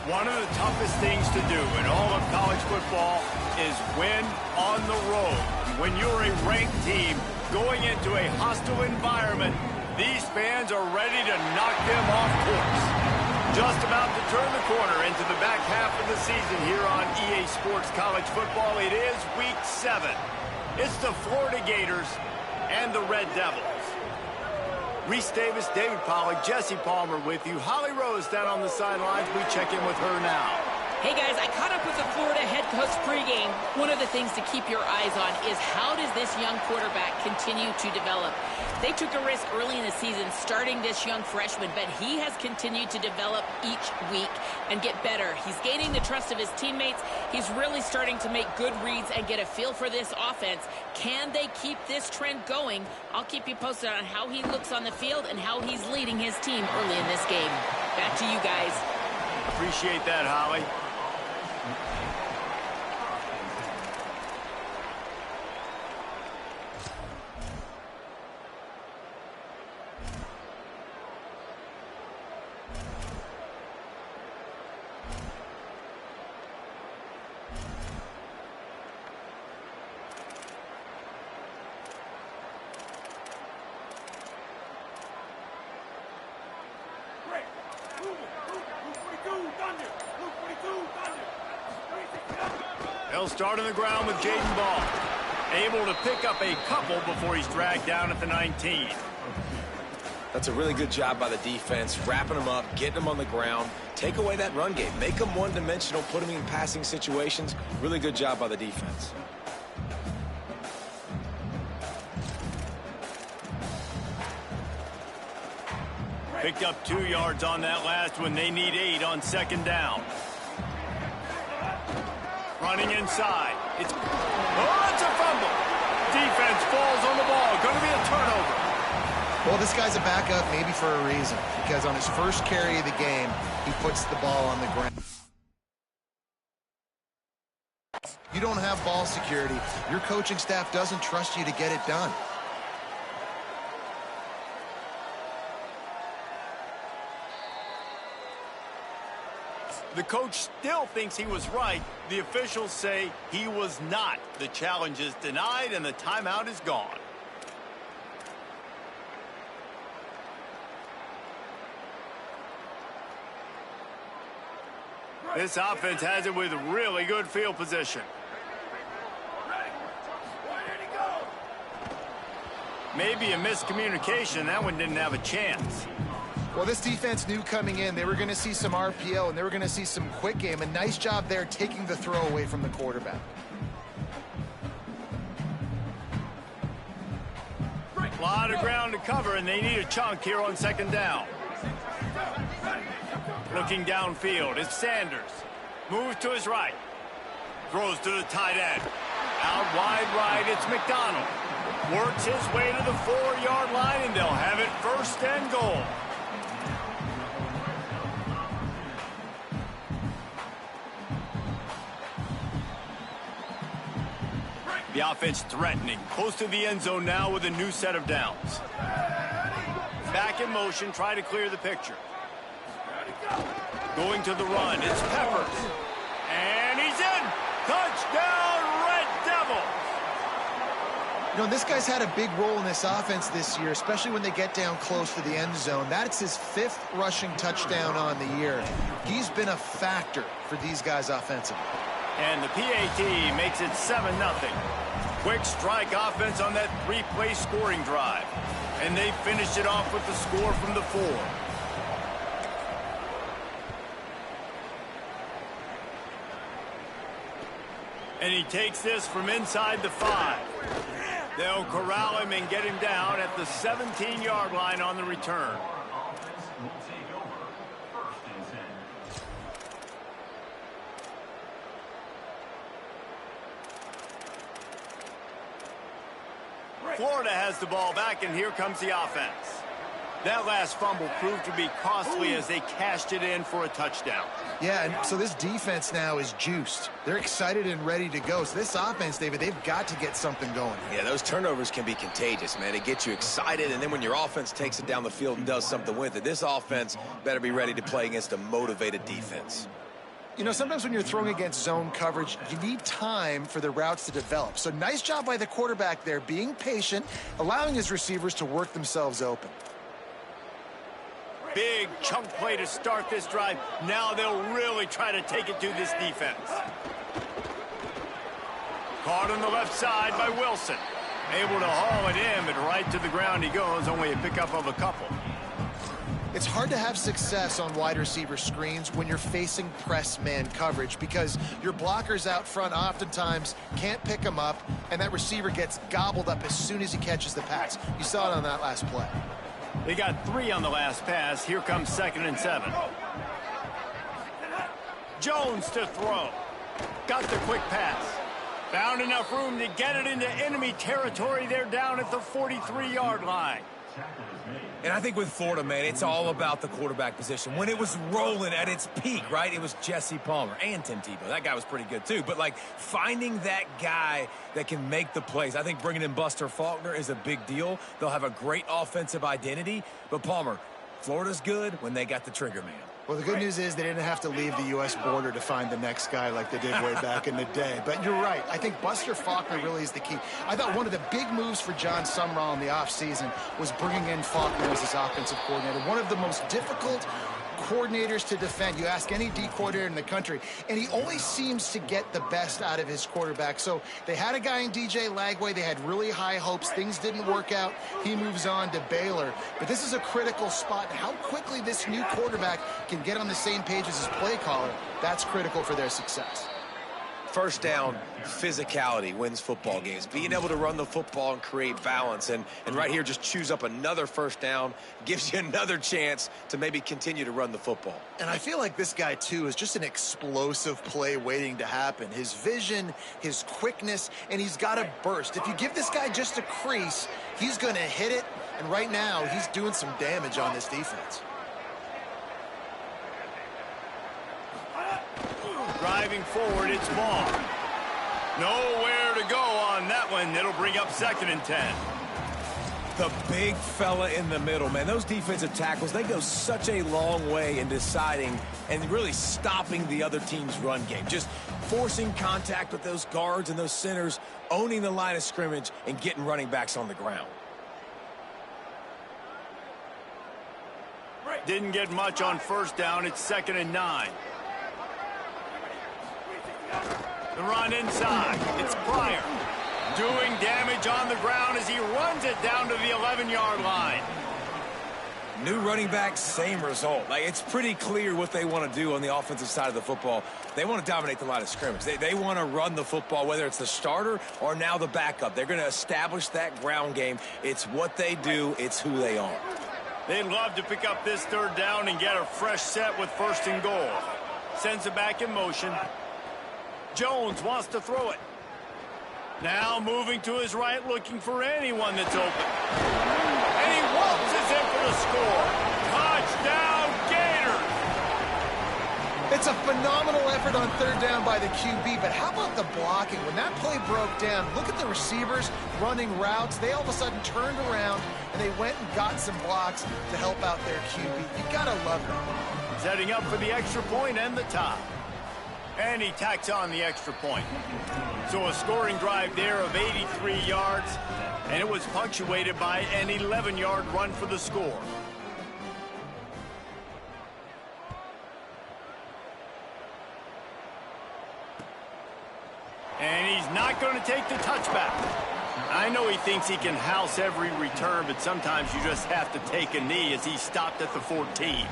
One of the toughest things to do in all of college football is win on the road. When you're a ranked team going into a hostile environment, these fans are ready to knock them off course. Just about to turn the corner into the back half of the season here on EA Sports College Football. It is Week 7. It's the Florida Gators and the Red Devils. Reese Davis, David Pollack, Jesse Palmer with you. Holly Rose down on the sidelines. We check in with her now. Hey guys, I caught up with the Florida head coach pregame. One of the things to keep your eyes on is how does this young quarterback continue to develop? They took a risk early in the season starting this young freshman, but he has continued to develop each week and get better. He's gaining the trust of his teammates. He's really starting to make good reads and get a feel for this offense. Can they keep this trend going? I'll keep you posted on how he looks on the field and how he's leading his team early in this game. Back to you guys. Appreciate that, Holly. They'll start on the ground with Jaden Ball. Able to pick up a couple before he's dragged down at the 19. That's a really good job by the defense, wrapping them up, getting them on the ground. Take away that run game. Make them one-dimensional, put them in passing situations. Really good job by the defense. Picked up 2 yards on that last one. They need 8 on second down. Running inside. It's a fumble. Defense falls on the ball. Going to be a turnover. Well, this guy's a backup maybe for a reason, because on his first carry of the game, he puts the ball on the ground. You don't have ball security. Your coaching staff doesn't trust you to get it done. The coach still thinks he was right. The officials say he was not. The challenge is denied and the timeout is gone. This offense has it with really good field position. Maybe a miscommunication. That one didn't have a chance. Well, this defense knew coming in they were going to see some RPO and they were going to see some quick game. A nice job there taking the throw away from the quarterback. A lot of ground to cover, and they need a chunk here on second down. Looking downfield, it's Sanders. Moves to his right. Throws to the tight end. Out wide right, it's McDonald. Works his way to the 4-yard line, and they'll have it first and goal. The offense threatening, close to the end zone now with a new set of downs. Back in motion, try to clear the picture. Going to the run, it's Peppers. And he's in! Touchdown, Red Devils! You know, this guy's had a big role in this offense this year, especially when they get down close to the end zone. That's his 5th rushing touchdown on the year. He's been a factor for these guys offensively. And the PAT makes it 7-0. Quick strike offense on that 3-play scoring drive. And they finished it off with the score from the 4. And he takes this from inside the 5. They'll corral him and get him down at the 17-yard line on the return. Florida has the ball back, and here comes the offense. That last fumble proved to be costly as they cashed it in for a touchdown. Yeah, and so this defense now is juiced. They're excited and ready to go. So this offense, David, they've got to get something going. Yeah, those turnovers can be contagious, man. It gets you excited, and then when your offense takes it down the field and does something with it, this offense better be ready to play against a motivated defense. You know, sometimes when you're throwing against zone coverage, you need time for the routes to develop. So nice job by the quarterback there, being patient, allowing his receivers to work themselves open. Big chunk play to start this drive. Now they'll really try to take it to this defense. Caught on the left side by Wilson. Able to haul it in, but right to the ground he goes. Only a pickup of a couple. It's hard to have success on wide receiver screens when you're facing press man coverage because your blockers out front oftentimes can't pick them up, and that receiver gets gobbled up as soon as he catches the pass. You saw it on that last play. They got 3 on the last pass. Here comes 2nd and 7. Jones to throw. Got the quick pass. Found enough room to get it into enemy territory. They're down at the 43-yard line. And I think with Florida, man, it's all about the quarterback position. When it was rolling at its peak, right, it was Jesse Palmer and Tim Tebow. That guy was pretty good, too. But, like, finding that guy that can make the plays, I think bringing in Buster Faulkner is a big deal. They'll have a great offensive identity. But, Palmer, Florida's good when they got the trigger man. Well, the good news is they didn't have to leave the U.S. border to find the next guy like they did way back in the day. But you're right. I think Buster Faulkner really is the key. I thought one of the big moves for John Sumrall in the offseason was bringing in Faulkner as his offensive coordinator. One of the most difficult coordinators to defend. You ask any D coordinator in the country, and he always seems to get the best out of his quarterback. So they had a guy in DJ Lagway. They had really high hopes. Things didn't work out. He moves on to Baylor. But this is a critical spot. How quickly this new quarterback can get on the same page as his play caller, that's critical for their success. First down, physicality wins football games. Being able to run the football and create balance. And right here, just choose up another first down, gives you another chance to maybe continue to run the football. And I feel like this guy, too, is just an explosive play waiting to happen. His vision, his quickness, and he's got a burst. If you give this guy just a crease, he's going to hit it. And right now, he's doing some damage on this defense. Driving forward, it's Ball. Nowhere to go on that one. It'll bring up 2nd and 10. The big fella in the middle, man. Those defensive tackles, they go such a long way in deciding and really stopping the other team's run game. Just forcing contact with those guards and those centers, owning the line of scrimmage, and getting running backs on the ground. Didn't get much on first down. It's 2nd and 9. The run inside. It's Pryor. Doing damage on the ground as he runs it down to the 11-yard line. New running back, same result. Like, it's pretty clear what they want to do on the offensive side of the football. They want to dominate the line of scrimmage. They want to run the football, whether it's the starter or now the backup. They're going to establish that ground game. It's what they do. It's who they are. They'd love to pick up this 3rd down and get a fresh set with 1st and goal. Sends it back in motion. Jones wants to throw it. Now moving to his right, looking for anyone that's open. And he waltzes in for the score. Touchdown, Gators! It's a phenomenal effort on 3rd down by the QB, but how about the blocking? When that play broke down, look at the receivers running routes. They all of a sudden turned around, and they went and got some blocks to help out their QB. You gotta love it. Setting up for the extra point and the tie. And he tacks on the extra point. So a scoring drive there of 83 yards, and it was punctuated by an 11-yard run for the score. And he's not going to take the touchback. I know he thinks he can house every return, but sometimes you just have to take a knee as he stopped at the 14.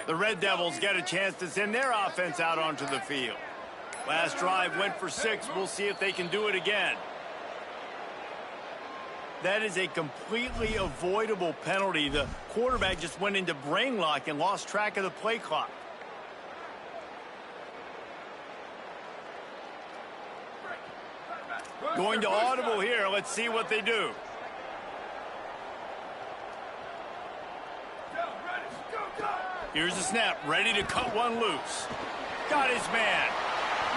The Red Devils get a chance to send their offense out onto the field. Last drive went for 6. We'll see if they can do it again. That is a completely avoidable penalty. The quarterback just went into brain lock and lost track of the play clock. Going to audible here. Let's see what they do. Here's the snap, ready to cut one loose. Got his man.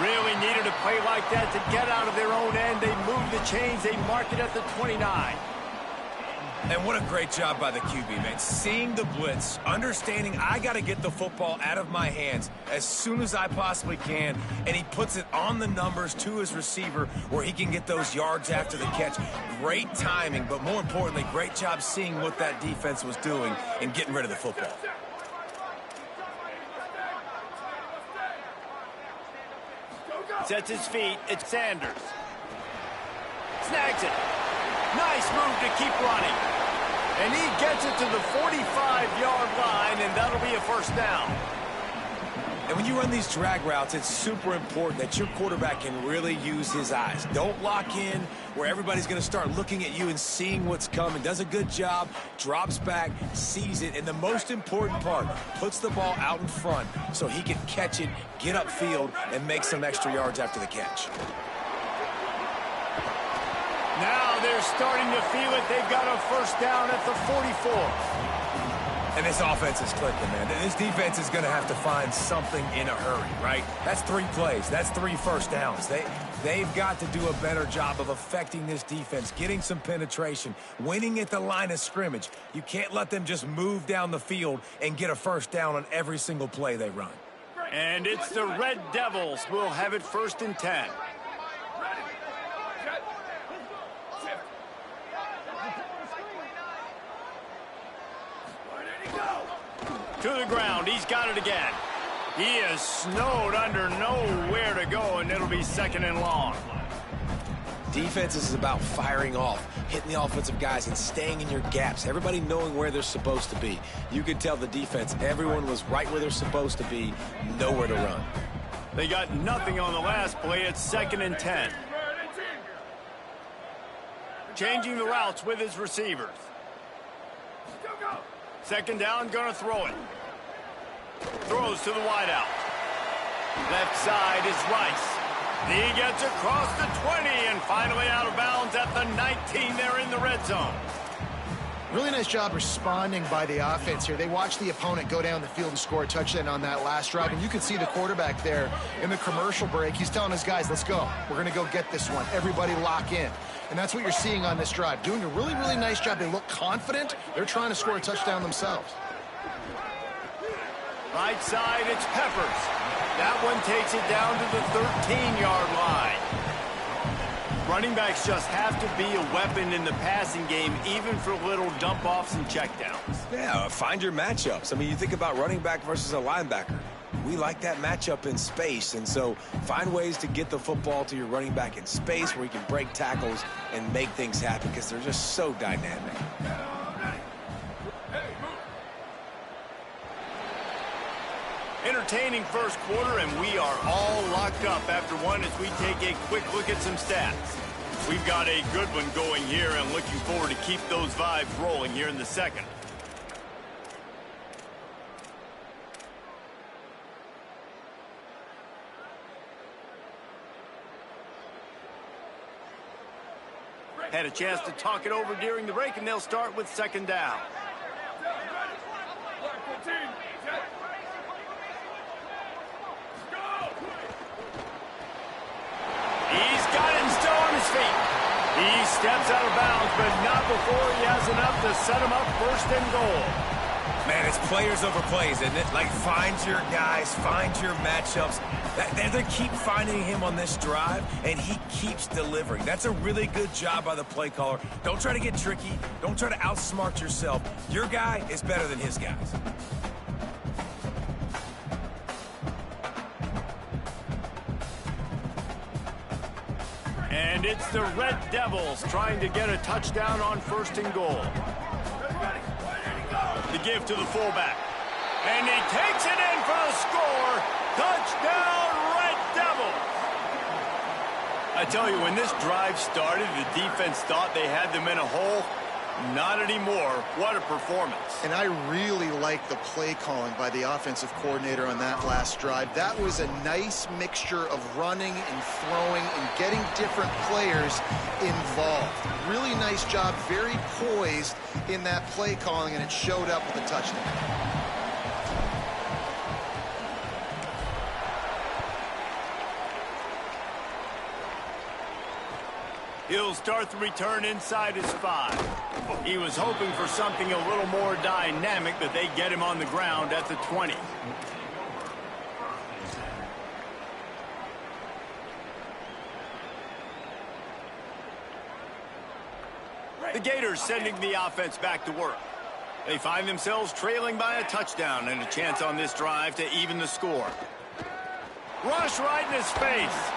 Really needed a play like that to get out of their own end. They move the chains. They mark it at the 29. And what a great job by the QB, man. Seeing the blitz, understanding I got to get the football out of my hands as soon as I possibly can, and he puts it on the numbers to his receiver where he can get those yards after the catch. Great timing, but more importantly, great job seeing what that defense was doing and getting rid of the football. Sets his feet. It's Sanders. Snags it. Nice move to keep running. And he gets it to the 45-yard line, and that'll be a first down. And when you run these drag routes, it's super important that your quarterback can really use his eyes. Don't lock in where everybody's going to start looking at you and seeing what's coming. Does a good job, drops back, sees it, and the most important part, puts the ball out in front so he can catch it, get upfield, and make some extra yards after the catch. Now they're starting to feel it. They've got a first down at the 44. And this offense is clicking, man. This defense is going to have to find something in a hurry, right? That's 3 plays. That's 3 first downs. They've got to do a better job of affecting this defense, getting some penetration, winning at the line of scrimmage. You can't let them just move down the field and get a first down on every single play they run. And it's the Red Devils who will have it 1st and 10. To the ground. He's got it again. He is snowed under, nowhere to go, and it'll be 2nd and long. Defense is about firing off, hitting the offensive guys, and staying in your gaps. Everybody knowing where they're supposed to be. You can tell the defense, everyone was right where they're supposed to be, nowhere to run. They got nothing on the last play. It's 2nd and 10. Changing the routes with his receivers. 2nd down, gonna throw it. Throws to the wideout. Left side is Rice. He gets across the 20 and finally out of bounds at the 19. They're in the red zone. Really nice job responding by the offense here. They watched the opponent go down the field and score a touchdown on that last drive. And you can see the quarterback there in the commercial break. He's telling his guys, let's go. We're going to go get this one. Everybody lock in. And that's what you're seeing on this drive. Doing a really, really nice job. They look confident. They're trying to score a touchdown themselves. Right side, it's Peppers. That one takes it down to the 13-yard line. Running backs just have to be a weapon in the passing game, even for little dump-offs and checkdowns. Yeah, find your matchups. I mean, you think about running back versus a linebacker. We like that matchup in space, and so find ways to get the football to your running back in space where he can break tackles and make things happen because they're just so dynamic. Entertaining first quarter, and we are all locked up after one as we take a quick look at some stats. We've got a good one going here and looking forward to keep those vibes rolling here in the second. Had a chance to talk it over during the break, and they'll start with 2nd down. He's got him still on his feet. He steps out of bounds, but not before he has enough to set him up 1st and goal. Man, it's players over plays, isn't it? Like, find your guys, find your matchups. They keep finding him on this drive, and he keeps delivering. That's a really good job by the play caller. Don't try to get tricky. Don't try to outsmart yourself. Your guy is better than his guys. And it's the Red Devils trying to get a touchdown on 1st and goal. The give to the fullback. And he takes it in for the score. Touchdown, Red Devils! I tell you, when this drive started, the defense thought they had them in a hole. Not anymore. What a performance. And I really like the play calling by the offensive coordinator on that last drive. That was a nice mixture of running and throwing and getting different players involved. Really nice job, very poised in that play calling, and it showed up with a touchdown. He'll start the return inside his 5. He was hoping for something a little more dynamic, but they get him on the ground at the 20. The Gators sending the offense back to work. They find themselves trailing by a touchdown and a chance on this drive to even the score. Rush right in his face.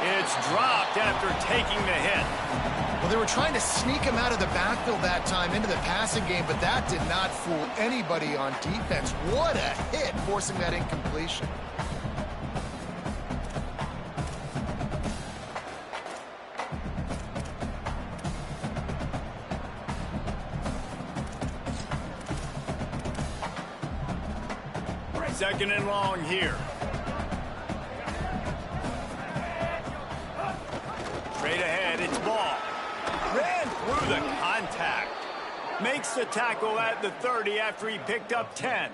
It's dropped after taking the hit. Well, they were trying to sneak him out of the backfield that time into the passing game, but that did not fool anybody on defense. What a hit, forcing that incompletion. Second and long here. Straight ahead, it's ball. Ran through the contact. Makes the tackle at the 30 after he picked up 10.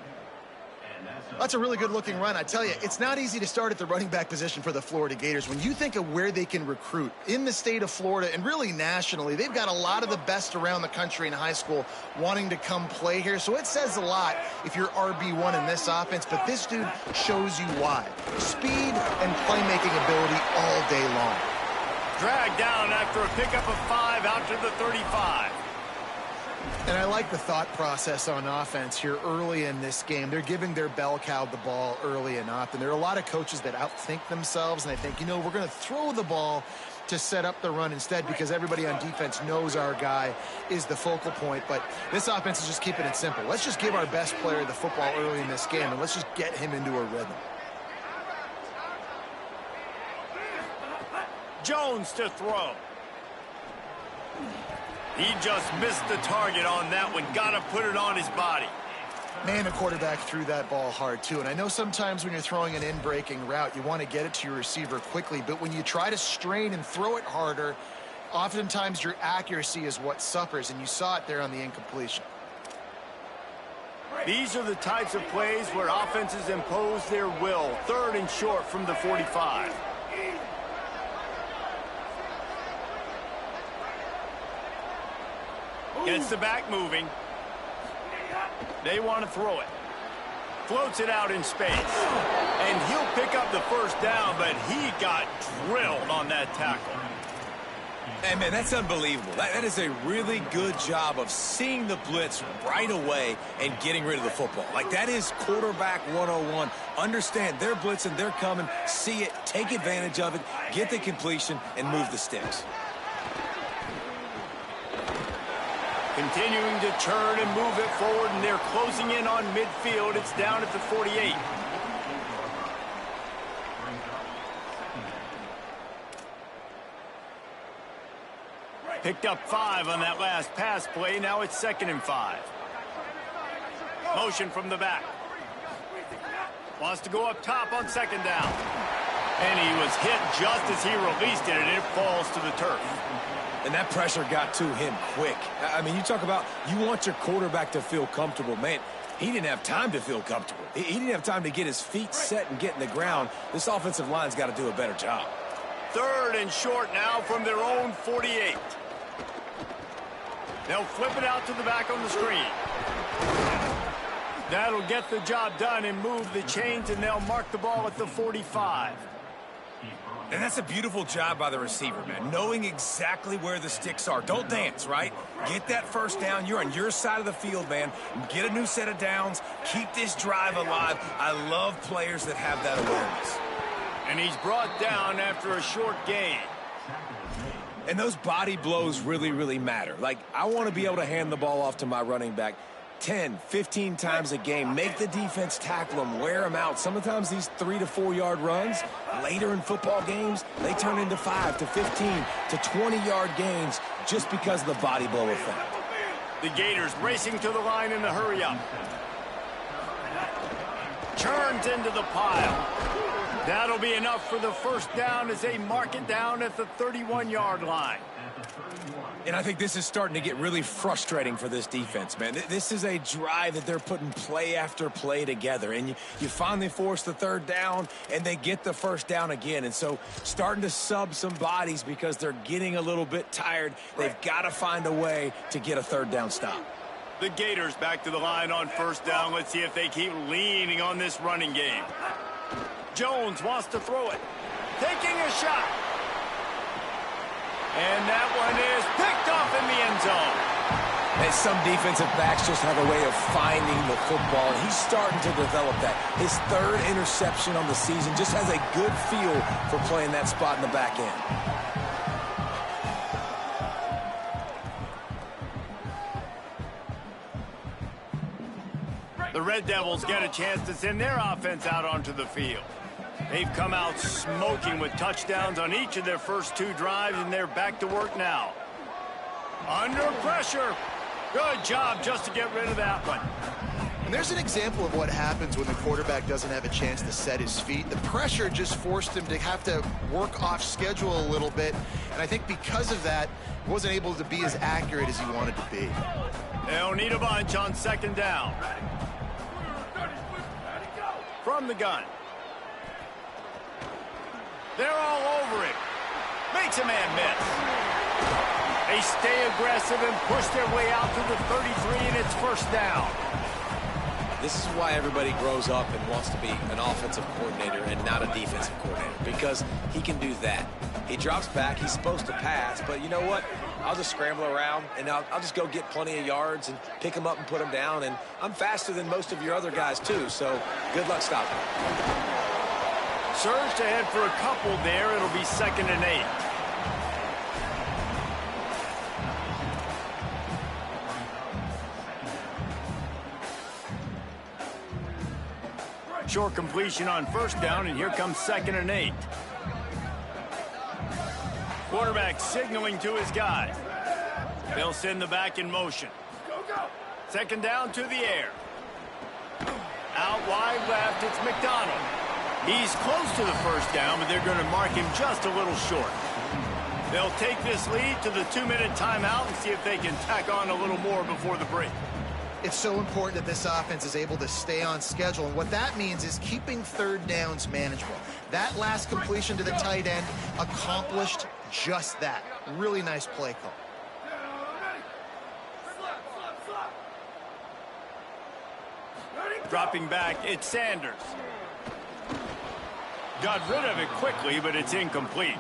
That's a really good-looking run. I tell you, it's not easy to start at the running back position for the Florida Gators. When you think of where they can recruit in the state of Florida and really nationally, they've got a lot of the best around the country in high school wanting to come play here. So it says a lot if you're RB1 in this offense, but this dude shows you why. Speed and playmaking ability all day long. Dragged down after a pickup of 5 out to the 35. And I like the thought process on offense here early in this game. They're giving their bell cow the ball early and often. There are a lot of coaches that outthink themselves, and they think, you know, we're going to throw the ball to set up the run instead because everybody on defense knows our guy is the focal point. But this offense is just keeping it simple. Let's just give our best player the football early in this game, and let's just get him into a rhythm. Jones to throw. He just missed the target on that one. Got to put it on his body. Man, the quarterback threw that ball hard, too. And I know sometimes when you're throwing an in-breaking route, you want to get it to your receiver quickly. But when you try to strain and throw it harder, oftentimes your accuracy is what suffers. And you saw it there on the incompletion. These are the types of plays where offenses impose their will. 3rd and short from the 45. Gets the back moving. They want to throw it. Floats it out in space. And he'll pick up the first down, but he got drilled on that tackle. Hey, man, that's unbelievable. That is a really good job of seeing the blitz right away and getting rid of the football. Like, that is quarterback 101. Understand they're blitzing, they're coming, see it, take advantage of it, get the completion, and move the sticks. Continuing to turn and move it forward, and they're closing in on midfield. It's down at the 48. Picked up 5 on that last pass play. Now it's 2nd and 5. Motion from the back. Wants to go up top on 2nd down. And he was hit just as he released it, and it falls to the turf. And that pressure got to him quick. I mean, you talk about you want your quarterback to feel comfortable. Man, he didn't have time to feel comfortable. He didn't have time to get his feet set and get in the ground. This offensive line's got to do a better job. 3rd and short now from their own 48. They'll flip it out to the back on the screen. That'll get the job done and move the chains, and they'll mark the ball at the 45. And that's a beautiful job by the receiver, man, knowing exactly where the sticks are. Don't dance, right? Get that first down. You're on your side of the field, man. Get a new set of downs. Keep this drive alive. I love players that have that awareness. And he's brought down after a short gain. And those body blows really, really matter. Like, I want to be able to hand the ball off to my running back 10, 15 times a game. Make the defense tackle them, wear them out. Sometimes these 3 to 4 yard runs, later in football games, they turn into 5 to 15 to 20 yard gains just because of the body blow effect. The Gators racing to the line in the hurry up. Churns into the pile. That'll be enough for the first down as they mark it down at the 31 yard line. And I think this is starting to get really frustrating for this defense, man. This is a drive that they're putting play after play together. And you finally force the third down, and they get the first down again. And so starting to sub some bodies because they're getting a little bit tired. They've got to find a way to get a third down stop. The Gators back to the line on first down. Let's see if they keep leaning on this running game. Jones wants to throw it. Taking a shot. And that one is picked off in the end zone. And some defensive backs just have a way of finding the football, and he's starting to develop that. His third interception on the season just has a good feel for playing that spot in the back end. The Red Devils get a chance to send their offense out onto the field. They've come out smoking with touchdowns on each of their first two drives, and they're back to work now. Under pressure. Good job just to get rid of that one. And there's an example of what happens when the quarterback doesn't have a chance to set his feet. The pressure just forced him to have to work off schedule a little bit. And I think because of that, he wasn't able to be as accurate as he wanted to be. They'll need a bunch on second down. From the gun. They're all over it. Makes a man miss. They stay aggressive and push their way out to the 33, and it's first down. This is why everybody grows up and wants to be an offensive coordinator and not a defensive coordinator, because he can do that. He drops back. He's supposed to pass, but you know what? I'll just scramble around, and I'll just go get plenty of yards and pick them up and put them down, and I'm faster than most of your other guys, too, so good luck stopping. Surged ahead for a couple there. It'll be 2nd and 8. Short completion on first down, and here comes 2nd and 8. Quarterback signaling to his guy. They'll send the back in motion. Second down to the air. Out wide left, it's McDonald. He's close to the first down, but they're going to mark him just a little short. They'll take this lead to the 2-minute timeout and see if they can tack on a little more before the break. It's so important that this offense is able to stay on schedule, and what that means is keeping third downs manageable. That last completion to the tight end accomplished just that. Really nice play call. Dropping back, it's Sanders. Got rid of it quickly, but it's incomplete.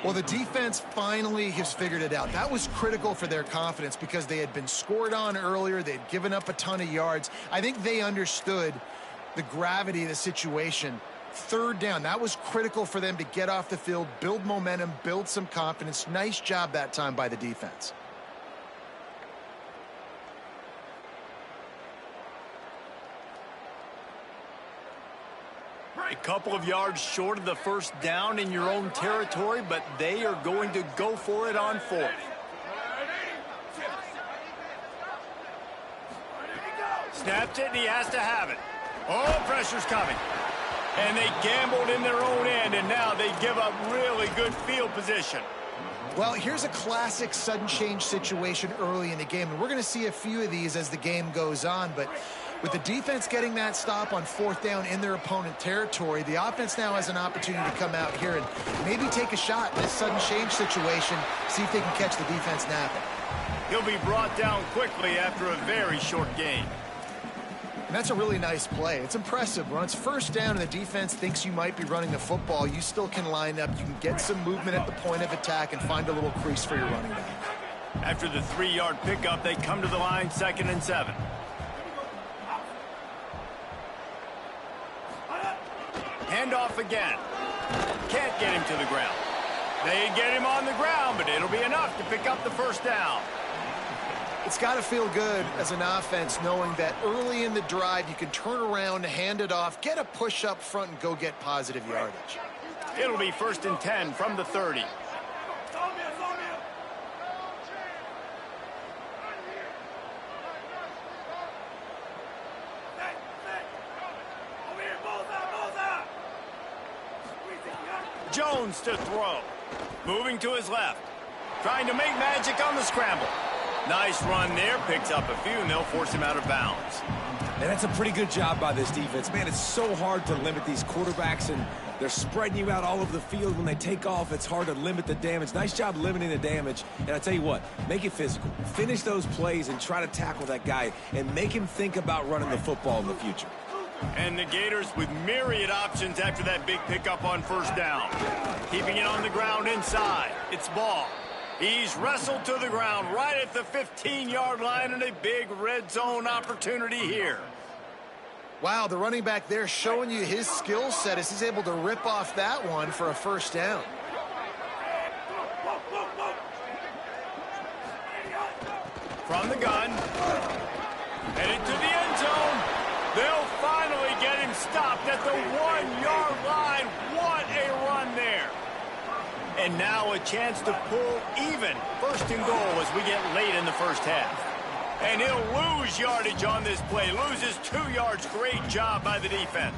Well, the defense finally has figured it out. That was critical for their confidence because they had been scored on earlier. They'd given up a ton of yards. I think they understood the gravity of the situation. Third down, that was critical for them to get off the field, build momentum, build some confidence. Nice job that time by the defense. A couple of yards short of the first down in your own territory, but they are going to go for it on 4th. Snapped it, and he has to have it. Oh, pressure's coming. And they gambled in their own end, and now they give up really good field position. Well, here's a classic sudden change situation early in the game, and we're going to see a few of these as the game goes on, but with the defense getting that stop on 4th down in their opponent territory, the offense now has an opportunity to come out here and maybe take a shot in this sudden change situation, see if they can catch the defense napping. He'll be brought down quickly after a very short gain. And that's a really nice play. It's impressive. When it's first down and the defense thinks you might be running the football, you still can line up. You can get some movement at the point of attack and find a little crease for your running back. After the 3-yard pickup, they come to the line 2nd and 7. Handoff again. Can't get him to the ground. They get him on the ground, but it'll be enough to pick up the first down. It's got to feel good as an offense knowing that early in the drive you can turn around, hand it off, get a push up front, and go get positive yardage. It'll be 1st and 10 from the 30. Jones to throw. Moving to his left. trying to make magic on the scramble. Nice run there, picks up a few, and they'll force him out of bounds. And that's a pretty good job by this defense. Man, it's so hard to limit these quarterbacks, and they're spreading you out all over the field. When they take off, it's hard to limit the damage. Nice job limiting the damage. And I tell you what, make it physical. Finish those plays and try to tackle that guy and make him think about running the football in the future. And the Gators with myriad options after that big pickup on first down. Keeping it on the ground inside. It's ball. He's wrestled to the ground right at the 15-yard line, and a big red zone opportunity here. Wow, the running back there showing you his skill set as he's able to rip off that one for a first down. From the gun. Headed to the end zone. They'll finally get him stopped at the 1-yard line. What a run there. And now a chance to pull even. First and goal as we get late in the first half. And he'll lose yardage on this play. Loses 2 yards. Great job by the defense.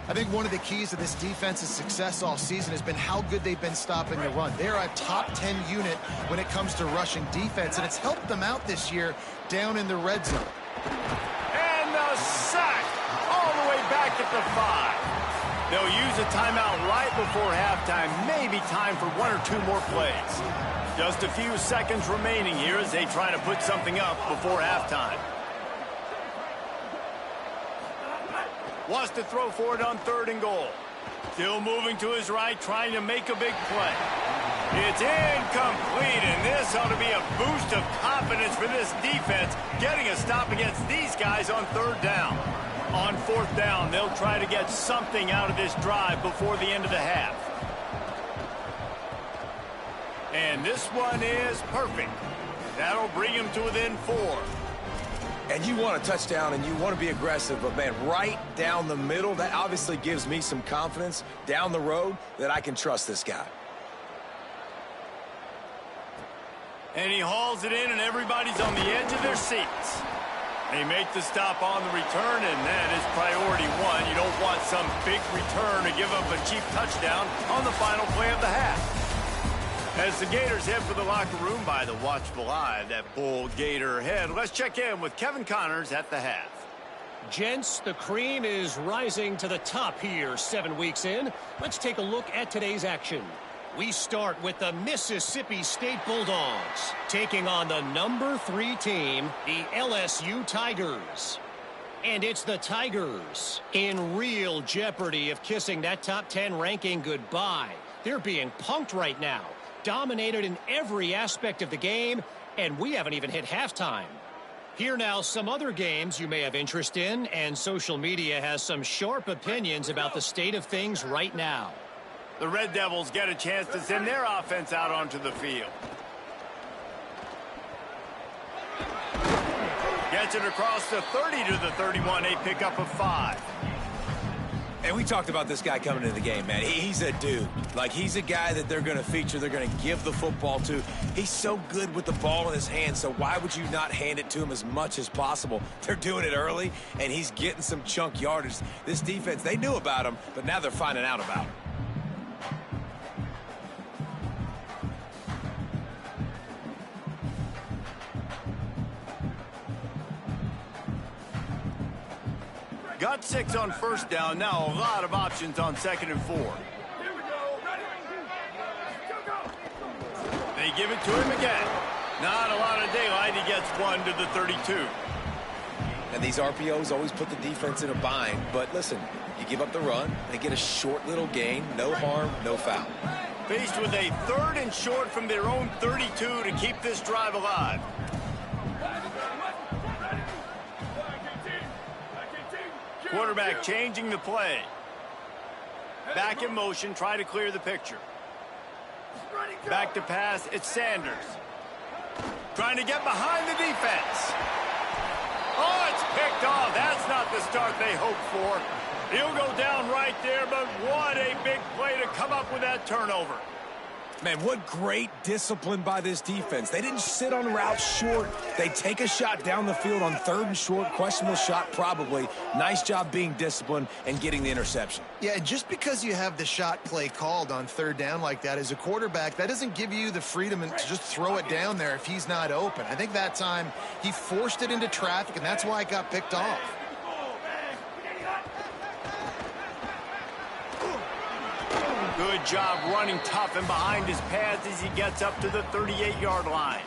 I think one of the keys to this defense's success all season has been how good they've been stopping the run. They're a top 10 unit when it comes to rushing defense, and it's helped them out this year down in the red zone. And the sack all the way back at the 5. They'll use a timeout right before halftime. Maybe time for 1 or 2 more plays. Just a few seconds remaining here as they try to put something up before halftime. Wants to throw for it on 3rd and goal. Still moving to his right, trying to make a big play. It's incomplete, and this ought to be a boost of confidence for this defense, getting a stop against these guys on 3rd down. On 4th down, they'll try to get something out of this drive before the end of the half. And this one is perfect. That'll bring him to within 4. And you want a touchdown and you want to be aggressive, but man, right down the middle, that obviously gives me some confidence down the road that I can trust this guy. And he hauls it in, and everybody's on the edge of their seats. They make the stop on the return, and that is priority 1. You don't want some big return to give up a cheap touchdown on the final play of the half. As the Gators head for the locker room by the watchful eye of that Bull Gator head, let's check in with Kevin Connors at the half. Gents, the cream is rising to the top here 7 weeks in. Let's take a look at today's action. We start with the Mississippi State Bulldogs taking on the number 3 team, the LSU Tigers. And it's the Tigers in real jeopardy of kissing that top 10 ranking goodbye. They're being punked right now. Dominated in every aspect of the game, and we haven't even hit halftime. Here now some other games you may have interest in, and social media has some sharp opinions about the state of things right now. The Red Devils get a chance to send their offense out onto the field. Gets it across the 30 to the 31, a pickup of 5. And we talked about this guy coming into the game, man. He's a dude. Like, he's a guy that they're going to feature, they're going to give the football to. He's so good with the ball in his hand, so why would you not hand it to him as much as possible? They're doing it early, and he's getting some chunk yardage. This defense, they knew about him, but now they're finding out about him. Got 6 on first down. Now a lot of options on 2nd and 4. They give it to him again. Not a lot of daylight. He gets 1 to the 32. And these RPOs always put the defense in a bind. But listen, you give up the run, they get a short little gain. No harm, no foul. Faced with a 3rd and short from their own 32 to keep this drive alive. Quarterback changing the play. Back in motion, try to clear the picture. Back to pass, it's Sanders. Trying to get behind the defense. Oh, it's picked off. That's not the start they hoped for. He'll go down right there, but what a big play to come up with that turnover. Man, what great discipline by this defense. They didn't sit on routes short. They take a shot down the field on 3rd and short. Questionable shot, probably. Nice job being disciplined and getting the interception. Yeah, and just because you have the shot play called on 3rd down like that as a quarterback, that doesn't give you the freedom to just throw it down there if he's not open. I think that time he forced it into traffic, and that's why it got picked off. Good job running tough and behind his pads as he gets up to the 38-yard line.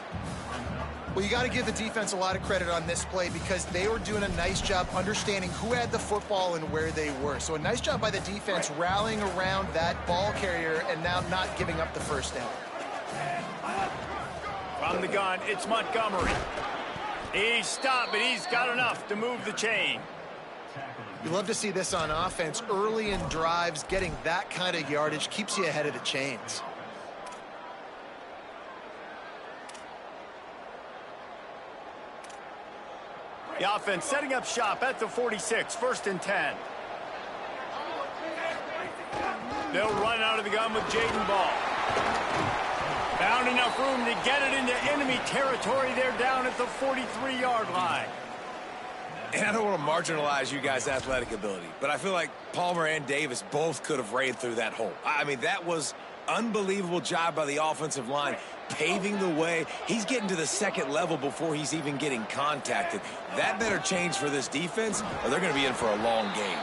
Well, you got to give the defense a lot of credit on this play because they were doing a nice job understanding who had the football and where they were. So a nice job by the defense rallying around that ball carrier and now not giving up the 1st down. From the gun, it's Montgomery. He's stopped, but he's got enough to move the chain. You love to see this on offense. Early in drives, getting that kind of yardage keeps you ahead of the chains. The offense setting up shop at the 46, 1st and 10. They'll run out of the gun with Jaden Ball. Found enough room to get it into enemy territory. They're down at the 43-yard line. And I don't want to marginalize you guys' athletic ability, but I feel like Palmer and Davis both could have ran through that hole. I mean, that was unbelievable job by the offensive line, paving the way. He's getting to the 2nd level before he's even getting contacted. That better change for this defense, or they're going to be in for a long game.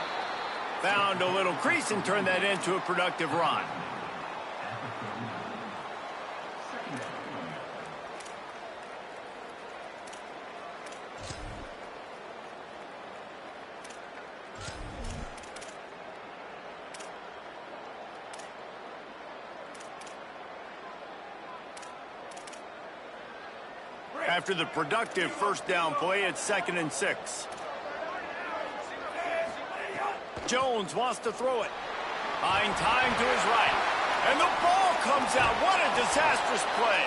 Found a little crease and turned that into a productive run. After the productive 1st down play, it's 2nd and 6. Jones wants to throw it. Buying time to his right. And the ball comes out. What a disastrous play.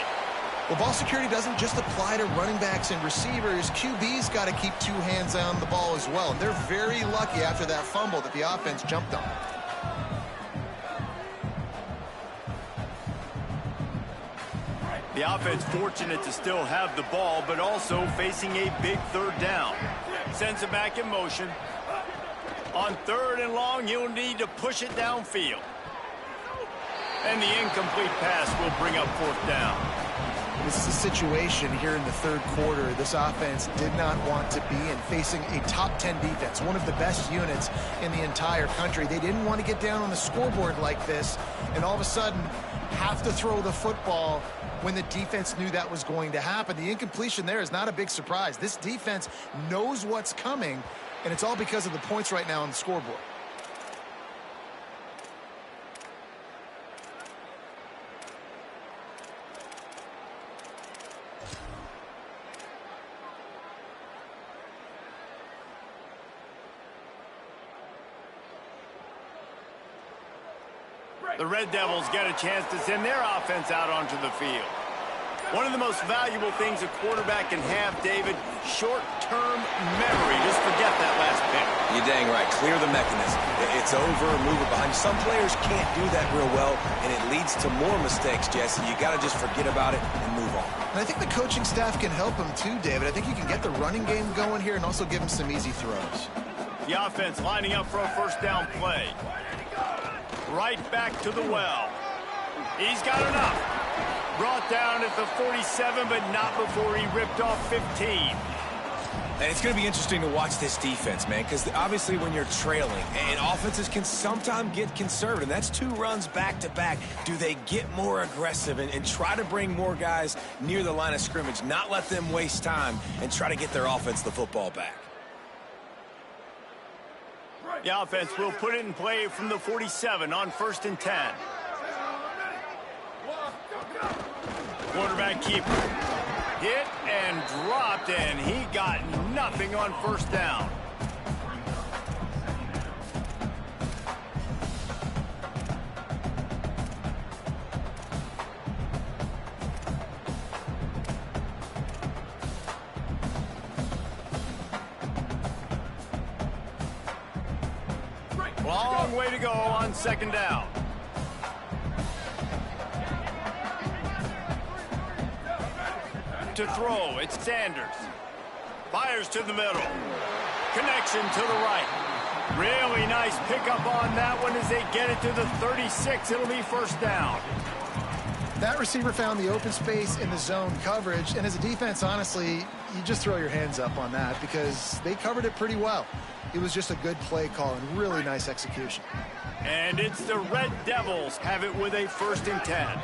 Well, ball security doesn't just apply to running backs and receivers. QB's got to keep 2 hands on the ball as well. And they're very lucky after that fumble that the offense jumped on. The offense fortunate to still have the ball, but also facing a big 3rd down. Sends it back in motion. On 3rd and long, he'll need to push it downfield. And the incomplete pass will bring up 4th down. This is a situation here in the 3rd quarter this offense did not want to be in, facing a top 10 defense, one of the best units in the entire country. They didn't want to get down on the scoreboard like this and all of a sudden have to throw the football when the defense knew that was going to happen. The incompletion there is not a big surprise. This defense knows what's coming, and it's all because of the points right now on the scoreboard. The Red Devils get a chance to send their offense out onto the field. One of the most valuable things a quarterback can have, David, short-term memory. Just forget that last pick. You're dang right. Clear the mechanism. It's over, move it behind. Some players can't do that real well, and it leads to more mistakes, Jesse. You got to just forget about it and move on. And I think the coaching staff can help him too, David. I think you can get the running game going here and also give him some easy throws. The offense lining up for a 1st down play. Right back to the well. He's got enough. Brought down at the 47, but not before he ripped off 15. And it's going to be interesting to watch this defense, man, because obviously when you're trailing, and offenses can sometimes get conservative, that's 2 runs back-to-back. Do they get more aggressive and try to bring more guys near the line of scrimmage, not let them waste time, and try to get their offense the football back? The offense will put it in play from the 47 on 1st and 10. Quarterback keeper. Hit and dropped, and he got nothing on 1st down. Long way to go on 2nd down. to throw. It's Sanders. Fires to the middle. Connection to the right. Really nice pickup on that one as they get it to the 36. It'll be first down. That receiver found the open space in the zone coverage, and as a defense, honestly, you just throw your hands up on that because they covered it pretty well. It was just a good play call and really nice execution. And it's the Red Devils have it with a 1st and 10.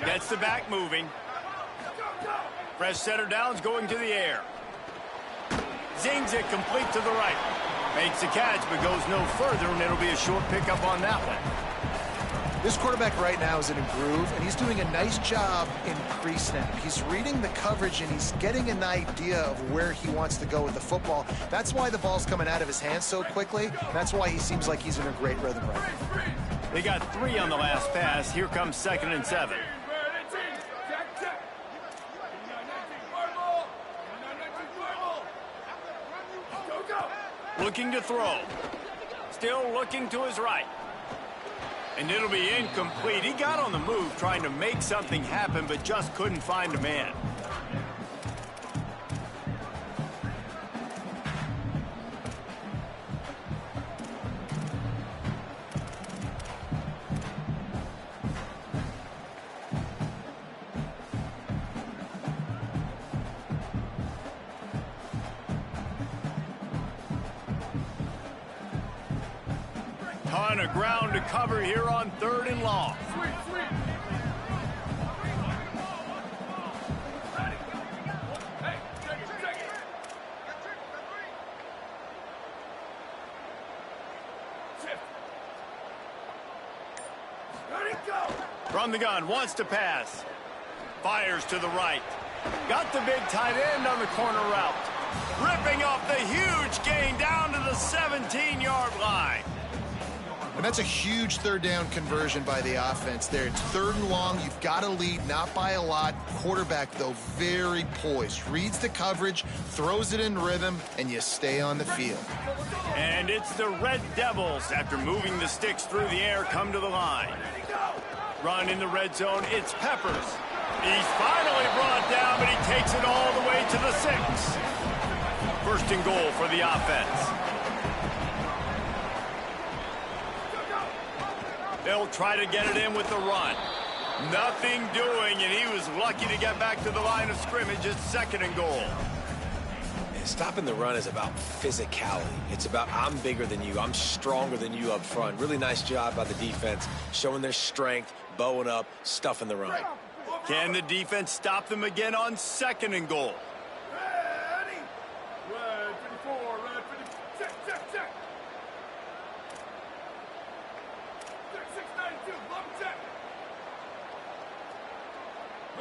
Gets the back moving. Fresh center downs going to the air. Zings it complete to the right. Makes the catch but goes no further, and it'll be a short pickup on that one. This quarterback right now is in a groove, and he's doing a nice job in pre-snap. He's reading the coverage, and he's getting an idea of where he wants to go with the football. That's why the ball's coming out of his hands so quickly. That's why he seems like he's in a great rhythm right now. They got 3 on the last pass. Here comes 2nd and 7. Looking to throw. Still looking to his right. And it'll be incomplete. He got on the move trying to make something happen, but just couldn't find a man. Ton of ground to cover here on 3rd and long. From the gun, wants to pass. Fires to the right. Got the big tight end on the corner route. Ripping off the huge gain down to the 17-yard line. And that's a huge 3rd down conversion by the offense there. It's 3rd and long. You've got a lead, not by a lot. Quarterback, though, very poised. Reads the coverage, throws it in rhythm, and you stay on the field. And it's the Red Devils, after moving the sticks through the air, come to the line. Run in the red zone. It's Peppers. He's finally brought down, but he takes it all the way to the 6. 1st and goal for the offense. They'll try to get it in with the run. Nothing doing, and he was lucky to get back to the line of scrimmage. It's 2nd and goal. And stopping the run is about physicality. It's about I'm bigger than you. I'm stronger than you up front. Really nice job by the defense, showing their strength, bowing up, stuffing the run. Can the defense stop them again on 2nd and goal?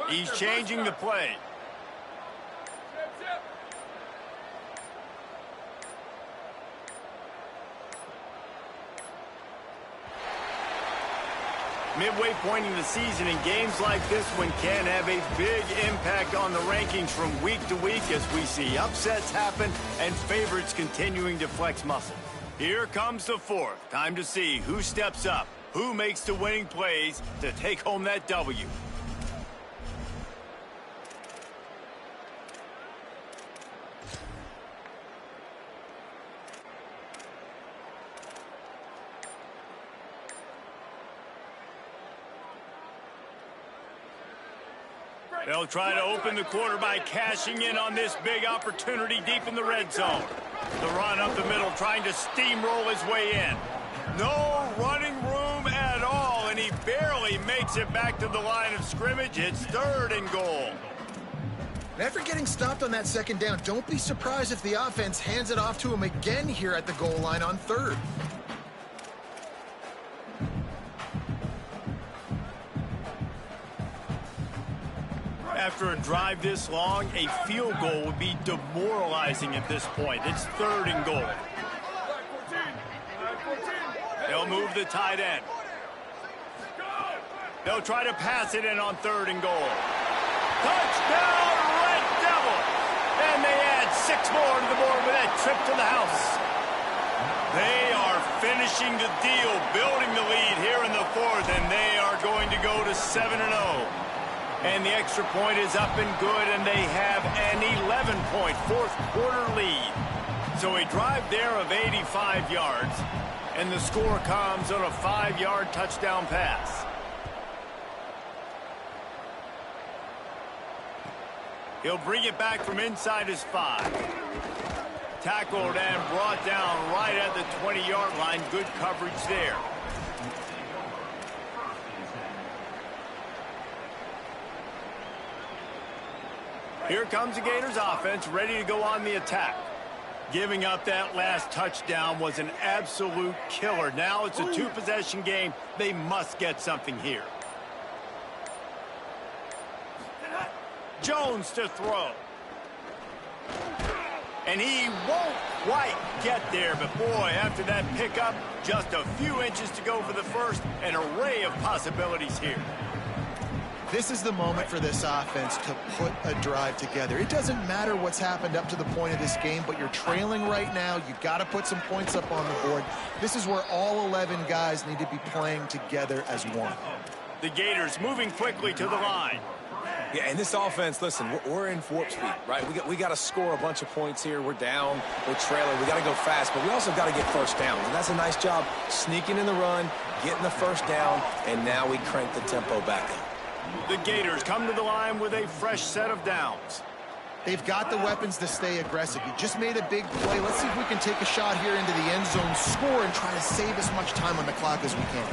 He's changing the play. Midway point in the season, and games like this one can have a big impact on the rankings from week to week as we see upsets happen and favorites continuing to flex muscle. Here comes the 4th. Time to see who steps up, who makes the winning plays to take home that W. They'll try to open the quarter by cashing in on this big opportunity deep in the red zone. The run up the middle, trying to steamroll his way in. No running room at all, and he barely makes it back to the line of scrimmage. It's 3rd and goal. And after getting stopped on that 2nd down, don't be surprised if the offense hands it off to him again here at the goal line on 3rd. After a drive this long, a field goal would be demoralizing at this point. It's 3rd and goal. They'll move the tight end. They'll try to pass it in on 3rd and goal. Touchdown, Red Devil! And they add 6 more to the board with that trip to the house. They are finishing the deal, building the lead here in the 4th, and they are going to go to 7-0. And the extra point is up and good, and they have an 11-point fourth-quarter lead. So a drive there of 85 yards, and the score comes on a 5-yard touchdown pass. He'll bring it back from inside his 5. Tackled and brought down right at the 20-yard line. Good coverage there. Here comes the Gators offense, ready to go on the attack. Giving up that last touchdown was an absolute killer. Now it's a two-possession game. They must get something here. Jones to throw. And he won't quite get there, but boy, after that pickup, just a few inches to go for the first. An array of possibilities here. This is the moment for this offense to put a drive together. It doesn't matter what's happened up to the point of this game, but you're trailing right now. You've got to put some points up on the board. This is where all 11 guys need to be playing together as one. The Gators moving quickly to the line. Yeah, and this offense, listen, we're in warp speed, right? We got to score a bunch of points here. We're down, we're trailing. We got to go fast, but we also got to get first downs. And that's a nice job sneaking in the run, getting the first down, and now we crank the tempo back up. The Gators come to the line with a fresh set of downs. They've got the weapons to stay aggressive. You just made a big play. Let's see if we can take a shot here into the end zone, score, and try to save as much time on the clock as we can.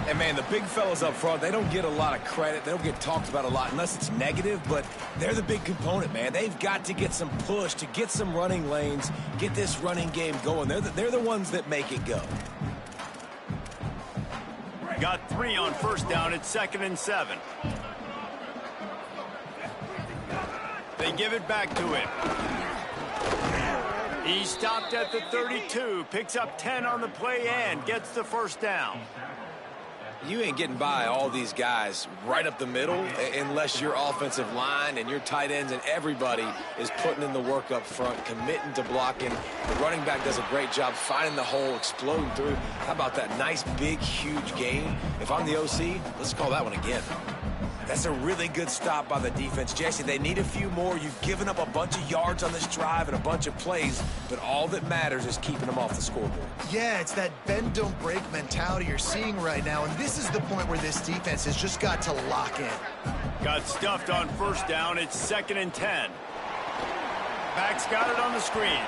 And, man, the big fellas up front, they don't get a lot of credit. They don't get talked about a lot unless it's negative, but they're the big component, man. They've got to get some push, to get some running lanes, get this running game going. They're the ones that make it go. Got 3 on first down. It's 2nd and 7. They give it back to him. He stopped at the 32, picks up 10 on the play and gets the first down. You ain't getting by all these guys right up the middle unless your offensive line and your tight ends and everybody is putting in the work up front, committing to blocking. The running back does a great job finding the hole, exploding through. How about that nice, big, huge gain? If I'm the OC, let's call that one again. That's a really good stop by the defense. Jesse, they need a few more. You've given up a bunch of yards on this drive and a bunch of plays, but all that matters is keeping them off the scoreboard. Yeah, it's that bend, don't break mentality you're seeing right now, and this is the point where this defense has just got to lock in. Got stuffed on first down. It's 2nd and 10. Backs got it on the screen.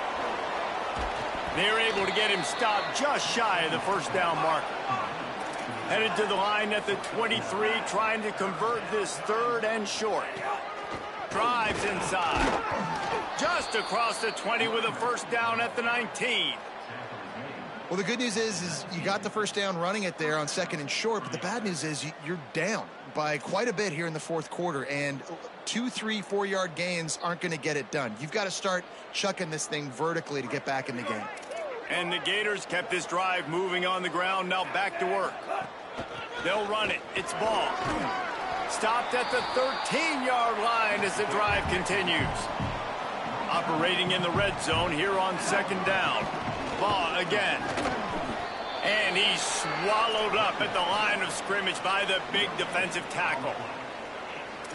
They're able to get him stopped just shy of the first down marker. Headed to the line at the 23, trying to convert this 3rd and short. Drives inside. Just across the 20 with a first down at the 19. Well, the good news is you got the first down running it there on 2nd and short, but the bad news is you're down by quite a bit here in the 4th quarter, and 2, 3, 4-yard gains aren't going to get it done. You've got to start chucking this thing vertically to get back in the game. And the Gators kept this drive moving on the ground. Now back to work. They'll run it. It's ball. Stopped at the 13-yard line as the drive continues. Operating in the red zone here on 2nd down. Ball again. And he's swallowed up at the line of scrimmage by the big defensive tackle.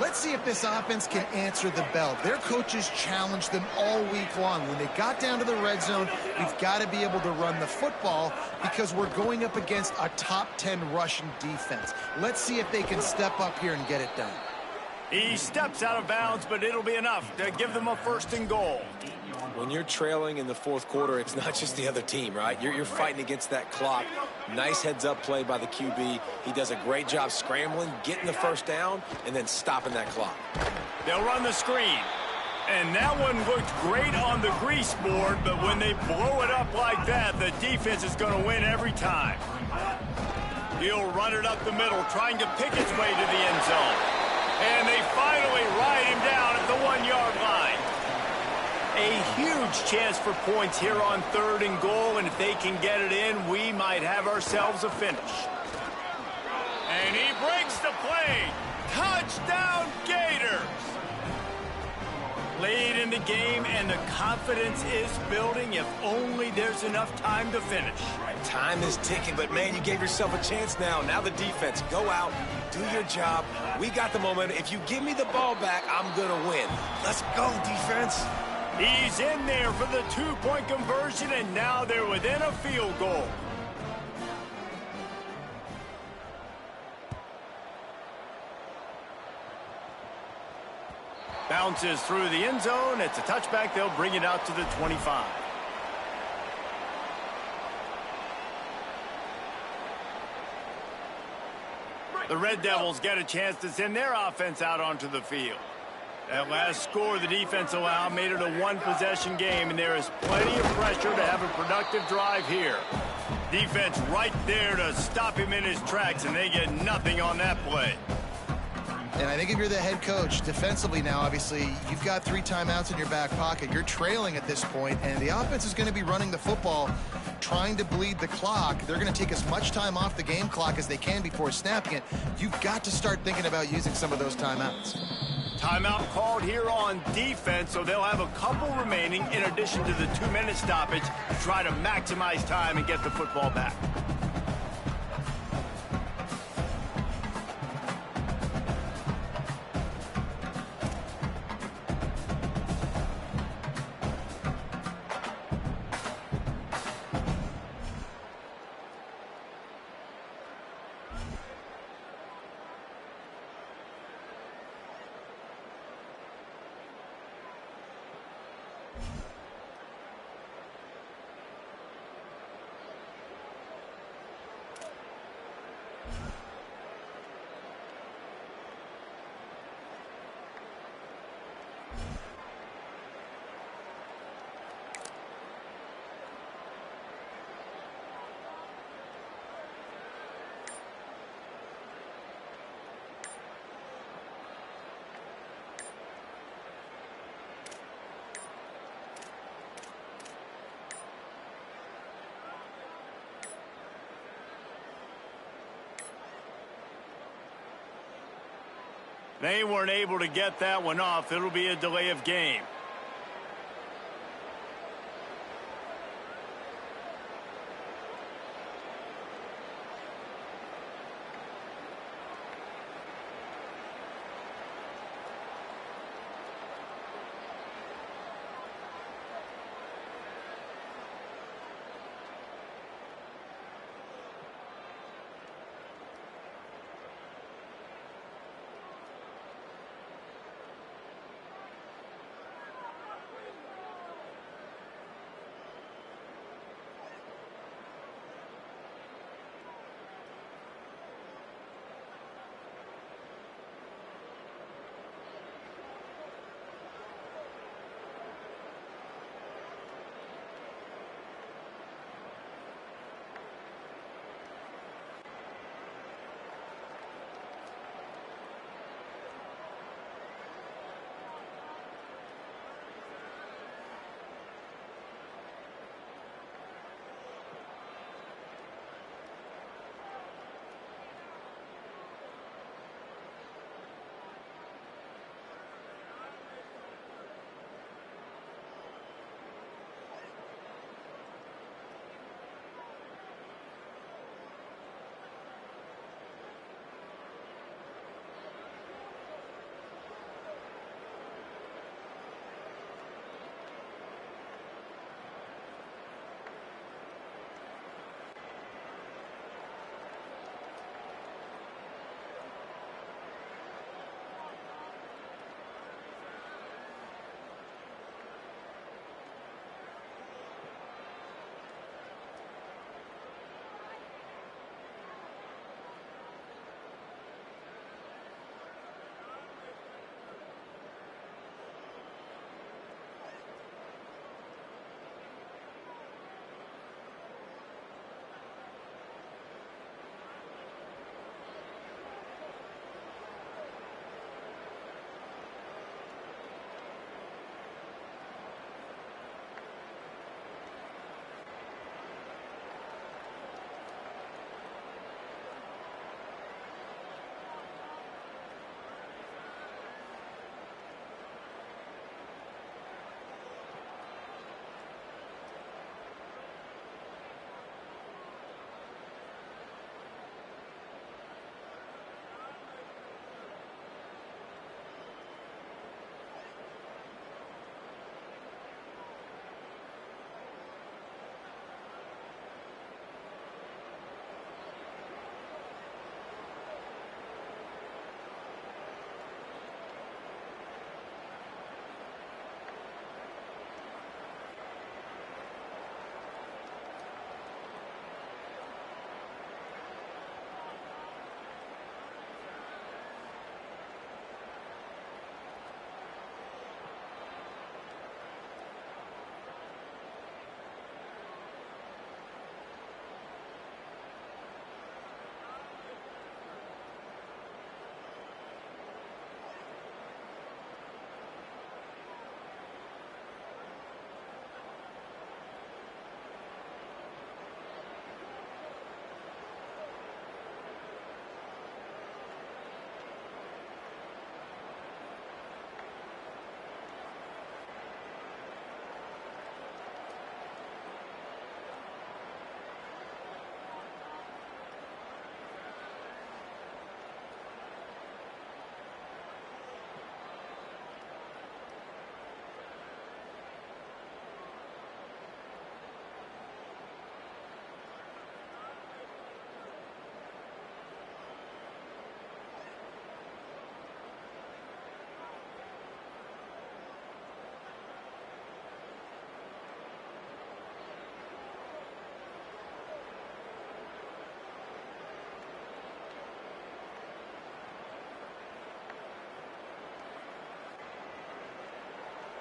Let's see if this offense can answer the bell. Their coaches challenged them all week long. When they got down to the red zone, we've got to be able to run the football because we're going up against a top 10 Russian defense. Let's see if they can step up here and get it done. He steps out of bounds, but it'll be enough to give them a 1st and goal. When you're trailing in the 4th quarter, it's not just the other team, right? You're fighting against that clock. Nice heads-up play by the QB. He does a great job scrambling, getting the first down, and then stopping that clock. They'll run the screen. And that one looked great on the grease board, but when they blow it up like that, the defense is going to win every time. He'll run it up the middle, trying to pick its way to the end zone. And they finally ride him down at the 1-yard line. A huge chance for points here on 3rd and goal, and if they can get it in, we might have ourselves a finish. And he breaks the play. Touchdown, Gators! Late in the game, and the confidence is building if only there's enough time to finish. Time is ticking, but, man, you gave yourself a chance now. Now the defense, go out, do your job. We got the momentum. If you give me the ball back, I'm going to win. Let's go, defense. He's in there for the two-point conversion, and now they're within a field goal. Bounces through the end zone. It's a touchback. They'll bring it out to the 25. The Red Devils get a chance to send their offense out onto the field. That last score the defense allowed made it a one-possession game, and there is plenty of pressure to have a productive drive here. Defense right there to stop him in his tracks, and they get nothing on that play. And I think if you're the head coach, defensively now, obviously, you've got 3 timeouts in your back pocket. You're trailing at this point, and the offense is going to be running the football, trying to bleed the clock. They're going to take as much time off the game clock as they can before snapping it. You've got to start thinking about using some of those timeouts. Timeout called here on defense, so they'll have a couple remaining in addition to the 2-minute stoppage to try to maximize time and get the football back. They weren't able to get that one off. It'll be a delay of game.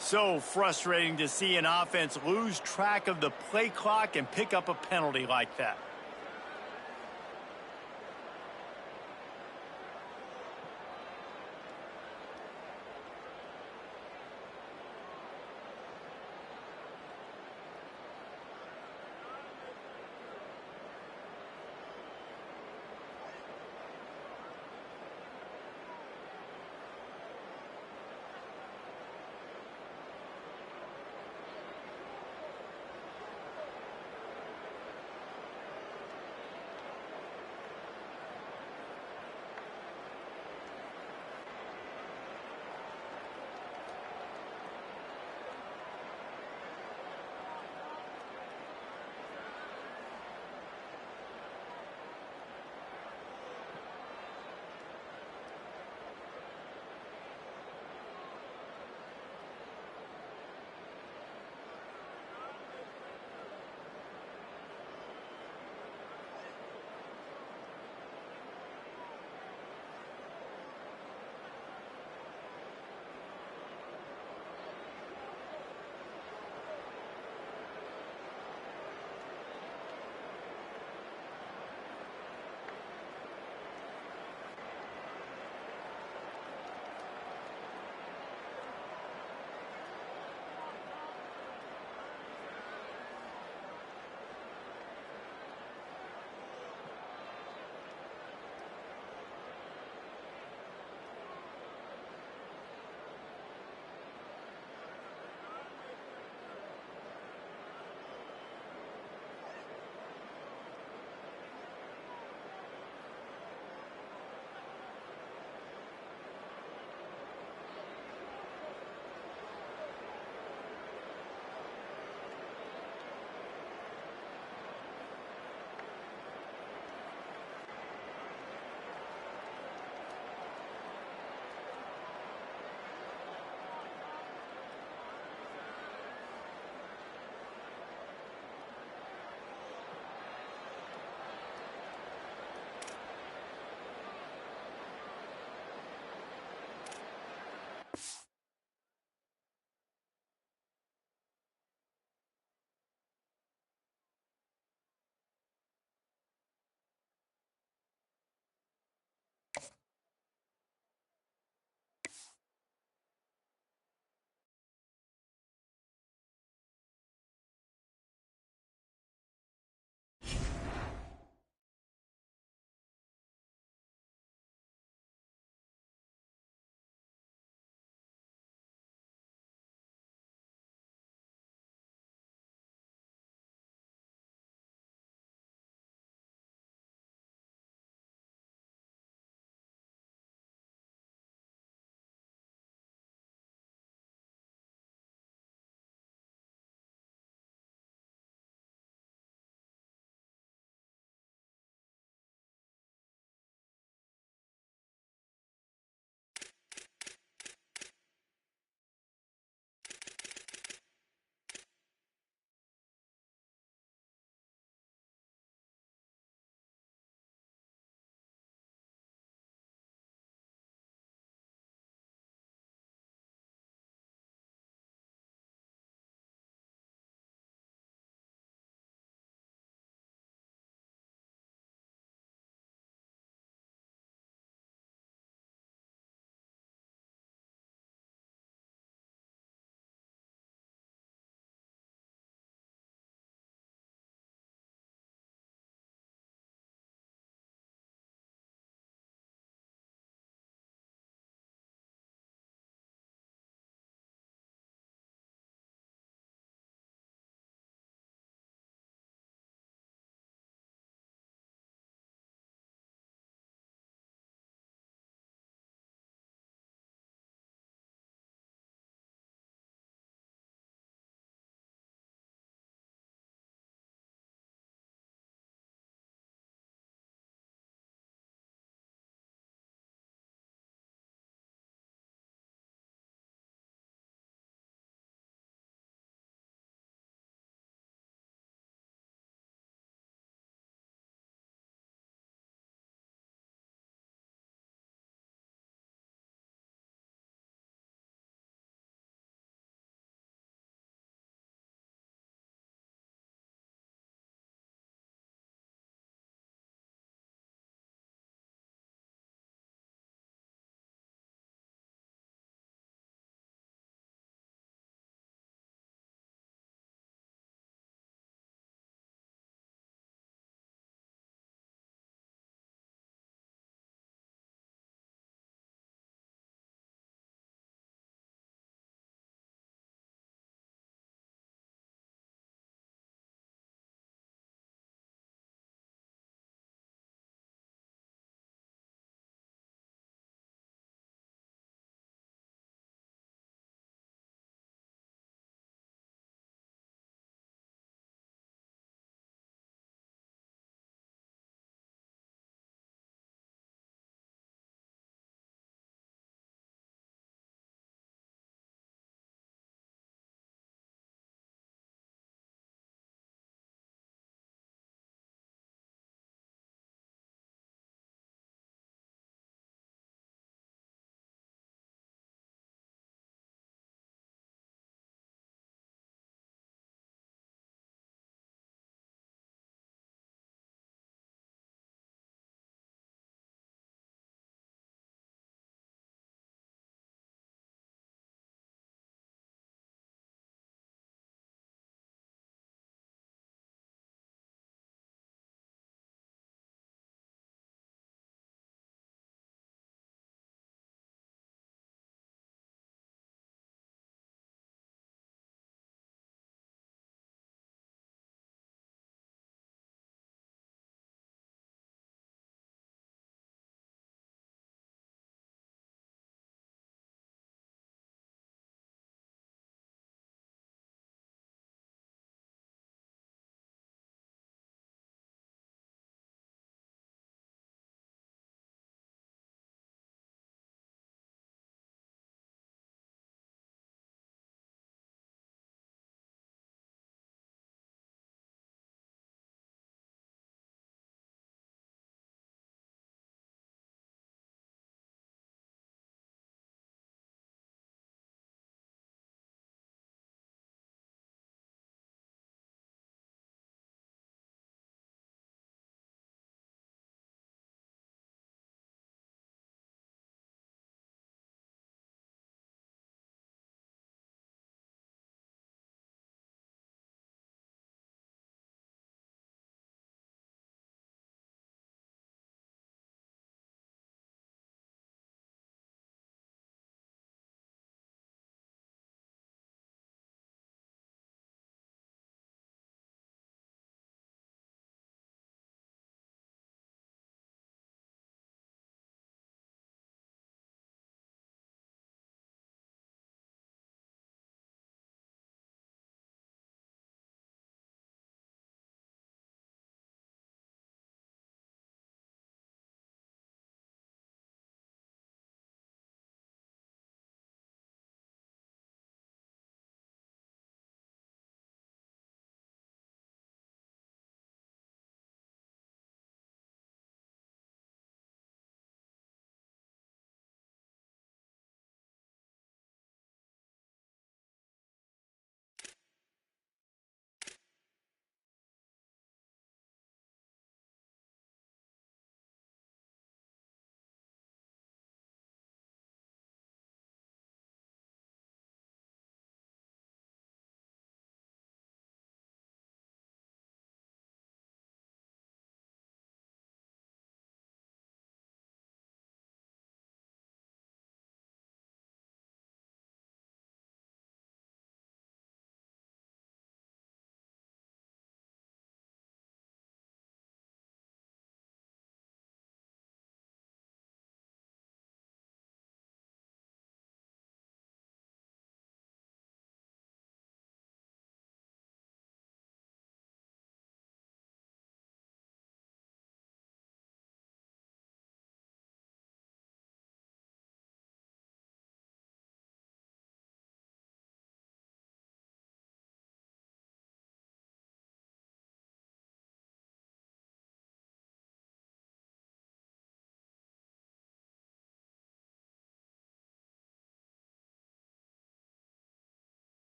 So frustrating to see an offense lose track of the play clock and pick up a penalty like that.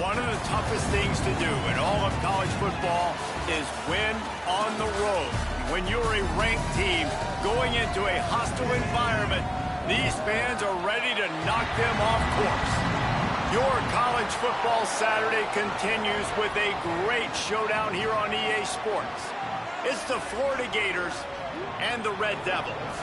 One of the toughest things to do in all of college football is win on the road. When you're a ranked team going into a hostile environment, these fans are ready to knock them off course. Your college football Saturday continues with a great showdown here on EA Sports. It's the Florida Gators and the Red Devils.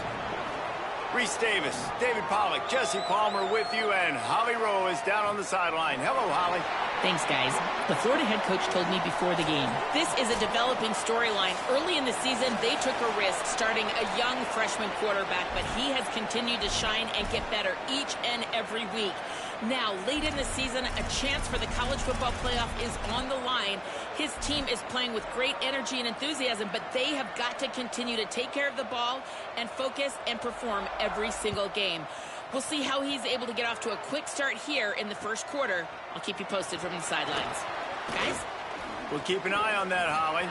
Reese Davis, David Pollack, Jesse Palmer with you, and Holly Rowe is down on the sideline. Hello, Holly. Thanks, guys. The Florida head coach told me before the game, this is a developing storyline. Early in the season, they took a risk starting a young freshman quarterback, but he has continued to shine and get better each and every week. Now, late in the season, a chance for the college football playoff is on the line. His team is playing with great energy and enthusiasm, but they have got to continue to take care of the ball and focus and perform every single game. We'll see how he's able to get off to a quick start here in the first quarter. I'll keep you posted from the sidelines. Guys? We'll keep an eye on that, Holly.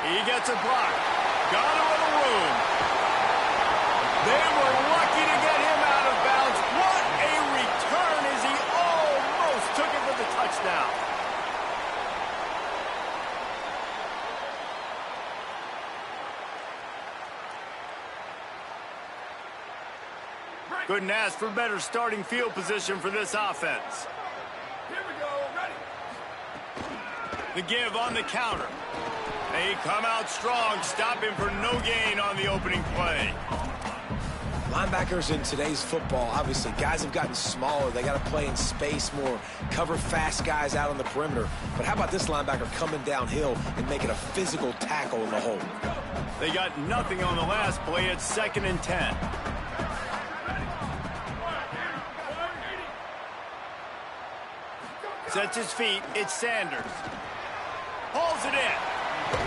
He gets a block. Got him in the room. They were lucky to get him out of bounds. What a return as he almost took it for the touchdown. Couldn't ask for better starting field position for this offense. Here we go, ready. The give on the counter. They come out strong, stopping for no gain on the opening play. Linebackers in today's football, obviously, guys have gotten smaller. They got to play in space more, cover fast guys out on the perimeter. But how about this linebacker coming downhill and making a physical tackle in the hole? They got nothing on the last play. It's 2nd and 10. Sets his feet. It's Sanders. Hauls it in.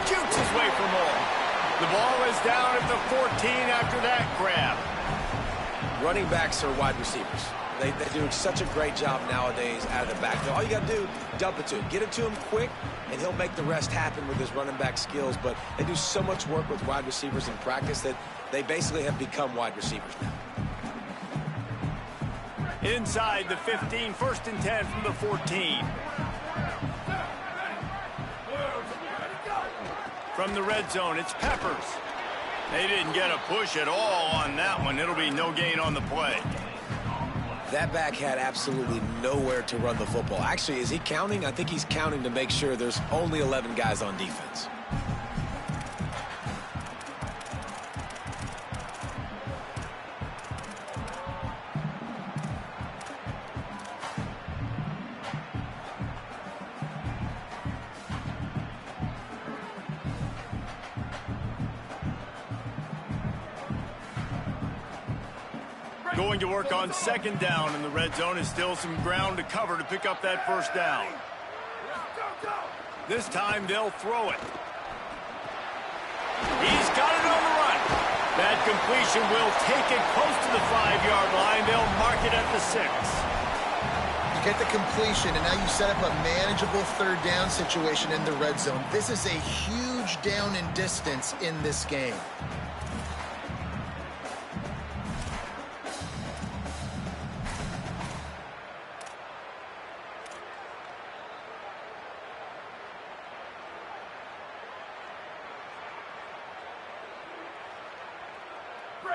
Jukes his way for more. The ball is down at the 14 after that grab. Running backs are wide receivers. They do such a great job nowadays out of the backfield. All you got to do, dump it to him. Get it to him quick, and he'll make the rest happen with his running back skills. But they do so much work with wide receivers in practice that they basically have become wide receivers now. Inside the 15, 1st and 10 from the 14. From the red zone, it's Peppers. They didn't get a push at all on that one. It'll be no gain on the play. That back had absolutely nowhere to run the football. Actually, is he counting? I think he's counting to make sure there's only 11 guys on defense. Going to work on 2nd down in the red zone is still some ground to cover to pick up that 1st down. This time they'll throw it. He's got it on the run. That completion will take it close to the 5-yard line. They'll mark it at the 6. You get the completion, and now you set up a manageable 3rd down situation in the red zone. This is a huge down in distance in this game.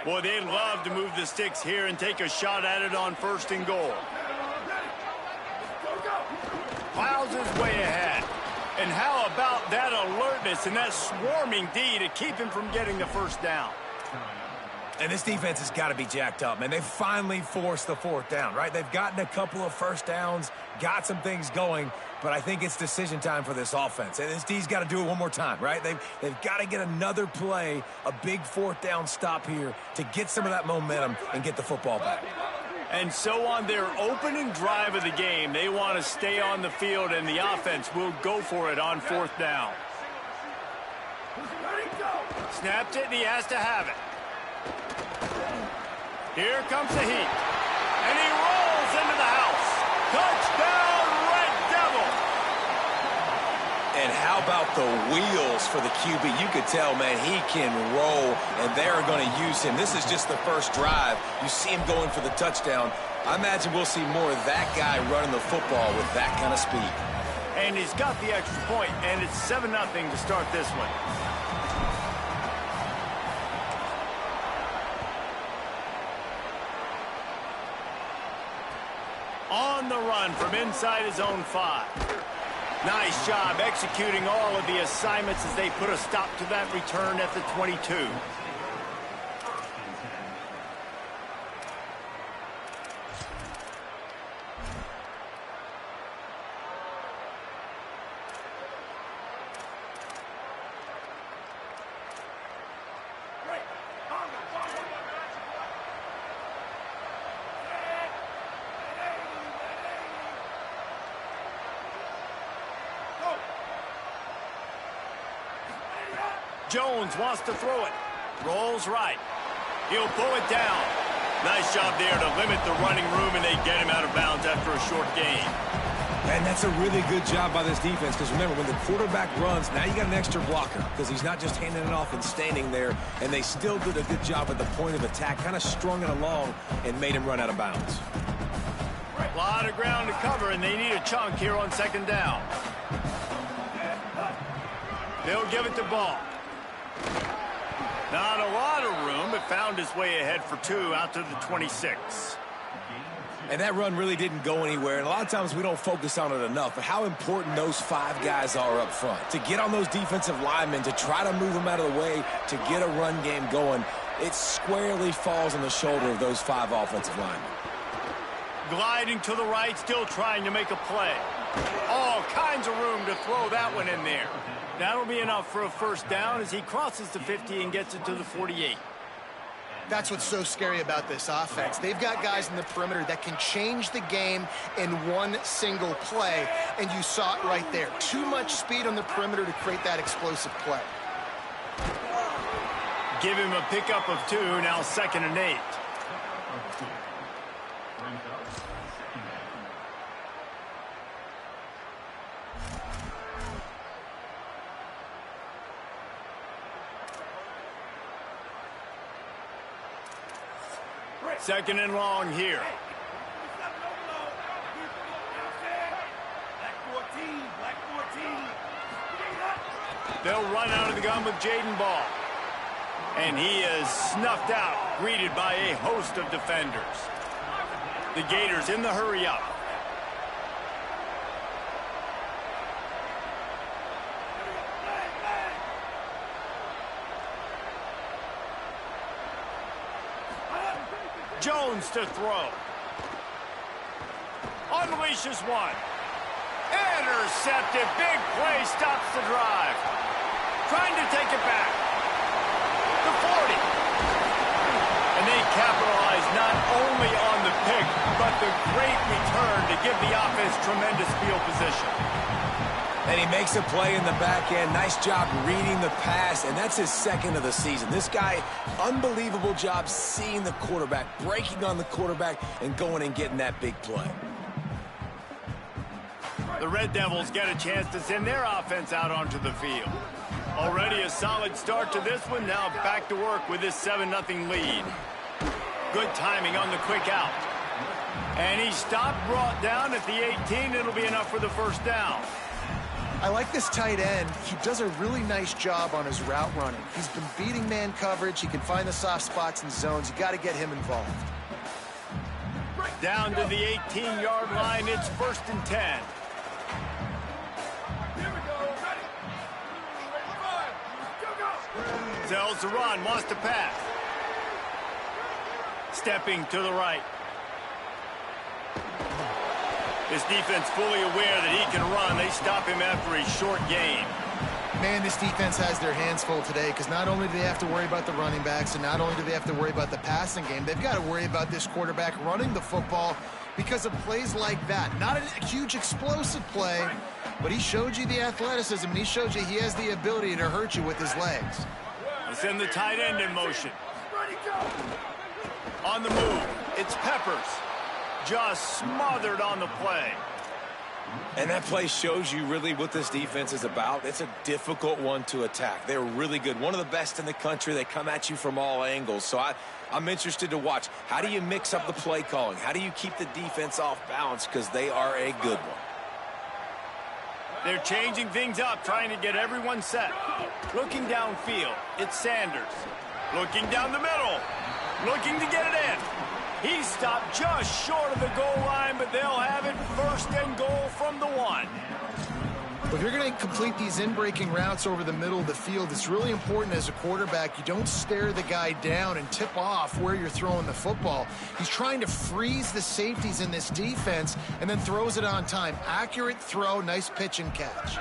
Boy, they'd love to move the sticks here and take a shot at it on 1st and goal. Plows his way ahead. And how about that alertness and that swarming D to keep him from getting the 1st down? And this defense has got to be jacked up, man. They finally forced the 4th down, right? They've gotten a couple of 1st downs, got some things going, but I think it's decision time for this offense. And this D's got to do it one more time, right? They've got to get another play, a big 4th down stop here to get some of that momentum and get the football back. And so on their opening drive of the game, they want to stay on the field, and the offense will go for it on 4th down. Snapped it, and he has to have it. Here comes the heat. And he rolls into the house. Touchdown, Red Devil! And how about the wheels for the QB? You could tell, man, he can roll, and they're going to use him. This is just the first drive. You see him going for the touchdown. I imagine we'll see more of that guy running the football with that kind of speed. And he's got the extra point, and it's 7-0 to start this one. On the run from inside his own 5. Nice job executing all of the assignments as they put a stop to that return at the 22. Jones wants to throw it. Rolls right. He'll pull it down. Nice job there to limit the running room, and they get him out of bounds after a short gain. And that's a really good job by this defense, because remember, when the quarterback runs, now you got an extra blocker, because he's not just handing it off and standing there, and they still did a good job at the point of attack, kind of strung it along and made him run out of bounds. A lot of ground to cover, and they need a chunk here on 2nd down. They'll give it to Ball. Not a lot of room, but found his way ahead for 2 out to the 26. And that run really didn't go anywhere, and a lot of times we don't focus on it enough, but how important those 5 guys are up front. To get on those defensive linemen, to try to move them out of the way, to get a run game going, it squarely falls on the shoulder of those 5 offensive linemen. Gliding to the right, still trying to make a play. All kinds of room to throw that one in there. That'll be enough for a first down as he crosses the 50 and gets it to the 48. That's what's so scary about this offense. They've got guys in the perimeter that can change the game in one single play, and you saw it right there. Too much speed on the perimeter to create that explosive play. Give him a pickup of 2, now 2nd and 8. Second and long here. They'll run out of the gun with Jaden Ball. And he is snuffed out, greeted by a host of defenders. The Gators in the hurry-up. Jones to throw. Unleashes one. Intercepted. Big play stops the drive. Trying to take it back. The 40. And they capitalize not only on the pick, but the great return to give the offense tremendous field position. And he makes a play in the back end. Nice job reading the pass, and that's his 2nd of the season. This guy, unbelievable job seeing the quarterback, breaking on the quarterback, and going and getting that big play. The Red Devils get a chance to send their offense out onto the field. Already a solid start to this one. Now back to work with this 7-0 lead. Good timing on the quick out. And he stopped, brought down at the 18. It'll be enough for the first down. I like this tight end. He does a really nice job on his route running. He's been beating man coverage. He can find the soft spots and zones. You got to get him involved. Down to the 18-yard line. It's 1st and 10. Sells the run, wants to pass. Stepping to the right. This defense fully aware that he can run. They stop him after a short gain. Man, this defense has their hands full today, because not only do they have to worry about the running backs, and not only do they have to worry about the passing game, they've got to worry about this quarterback running the football because of plays like that. Not a huge explosive play, but he showed you the athleticism, and he showed you he has the ability to hurt you with his legs. They send the tight end in motion. On the move, it's Peppers. Just smothered on the play. And that play shows you really what this defense is about. It's a difficult one to attack. They're really good. One of the best in the country. They come at you from all angles. So I'm interested to watch. How do you mix up the play calling? How do you keep the defense off balance? Because they are a good one. They're changing things up, trying to get everyone set. Looking downfield, it's Sanders. Looking down the middle, looking to get it in. He stopped just short of the goal line, but they'll have it first and goal from the 1. If you're going to complete these in-breaking routes over the middle of the field, it's really important as a quarterback you don't stare the guy down and tip off where you're throwing the football. He's trying to freeze the safeties in this defense and then throws it on time. Accurate throw, nice pitch and catch.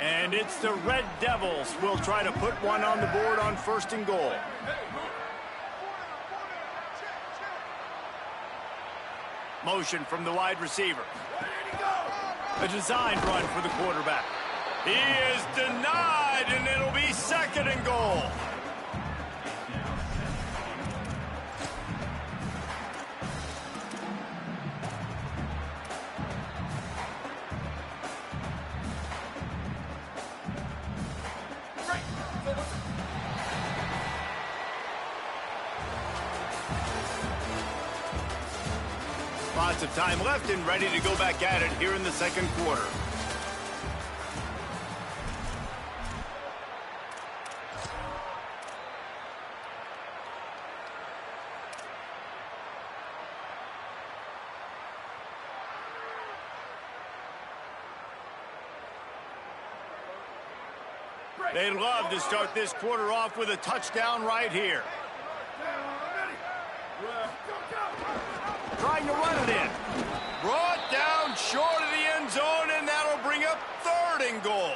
And it's the Red Devils will try to put one on the board on first and goal. Motion from the wide receiver. A designed run for the quarterback. He is denied, and it'll be second and goal. Lots of time left and ready to go back at it here in the second quarter. They'd love to start this quarter off with a touchdown right here. Trying to run it in. Brought down short of the end zone, and that'll bring up third and goal.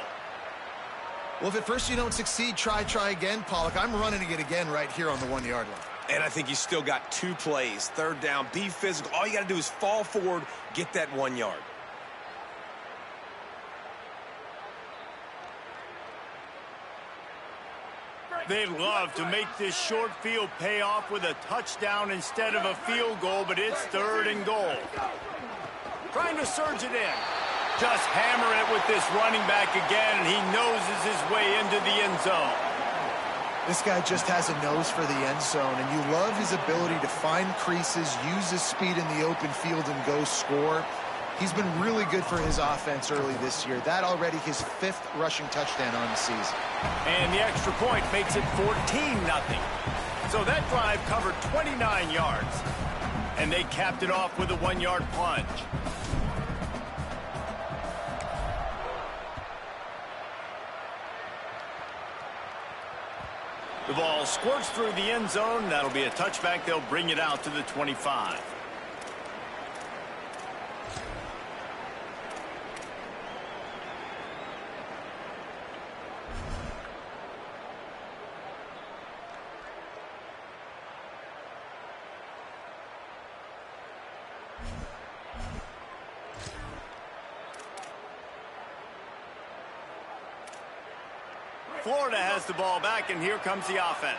Well, if at first you don't succeed, try again, Pollock. I'm running it again right here on the 1-yard line. And I think you still got 2 plays. Third down, be physical. All you got to do is fall forward, get that 1 yard. They'd love to make this short field pay off with a touchdown instead of a field goal, but it's third and goal. Trying to surge it in. Just hammer it with this running back again, and he noses his way into the end zone. This guy just has a nose for the end zone, and you love his ability to find creases, use his speed in the open field, and go score. He's been really good for his offense early this year. That already his 5th rushing touchdown on the season. And the extra point makes it 14-0. So that drive covered 29 yards. And they capped it off with a 1-yard plunge. The ball squirts through the end zone. That'll be a touchback. They'll bring it out to the 25. Florida has the ball back, and here comes the offense.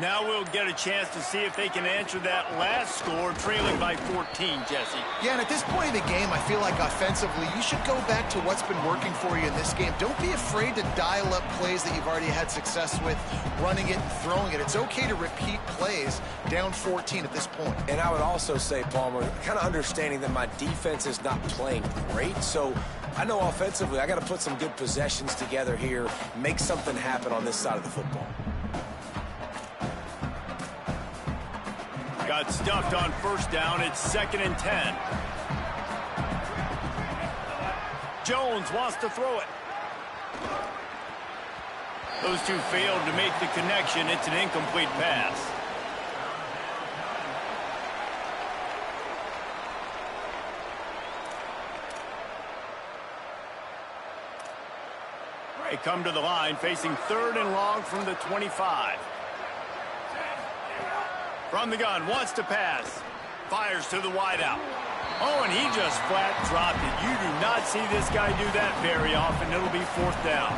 Now we'll get a chance to see if they can answer that last score, trailing by 14, Jesse. Yeah, and at this point in the game, I feel like offensively, you should go back to what's been working for you in this game. Don't be afraid to dial up plays that you've already had success with, running it and throwing it. It's okay to repeat plays down 14 at this point. And I would also say, Palmer, kind of understanding that my defense is not playing great, so I know offensively I got to put some good possessions together here, make something happen on this side of the football. Got stuffed on first down. It's 2nd and 10. Jones wants to throw it. Those two failed to make the connection. It's an incomplete pass. They come to the line facing 3rd and long from the 25. From the gun, wants to pass. Fires to the wideout. Oh, and he just flat dropped it. You do not see this guy do that very often. It'll be 4th down.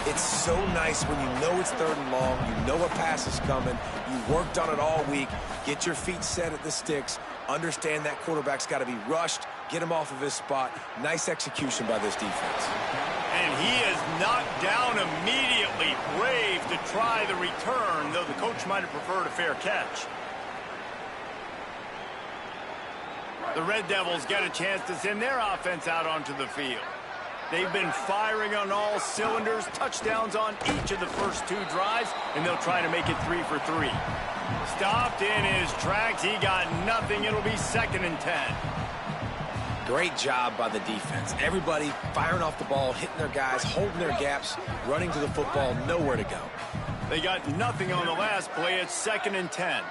It's so nice when you know it's 3rd and long, you know a pass is coming, you worked on it all week, get your feet set at the sticks, understand that quarterback's got to be rushed, get him off of his spot. Nice execution by this defense. And he is knocked down immediately. Brave to try the return, though the coach might have preferred a fair catch. The Red Devils get a chance to send their offense out onto the field. They've been firing on all cylinders, touchdowns on each of the first 2 drives, and they'll try to make it 3 for 3. Stopped in his tracks. He got nothing. It'll be 2nd and 10. Great job by the defense. Everybody firing off the ball, hitting their guys, holding their gaps, running to the football, nowhere to go. They got nothing on the last play. It's 2nd and 10.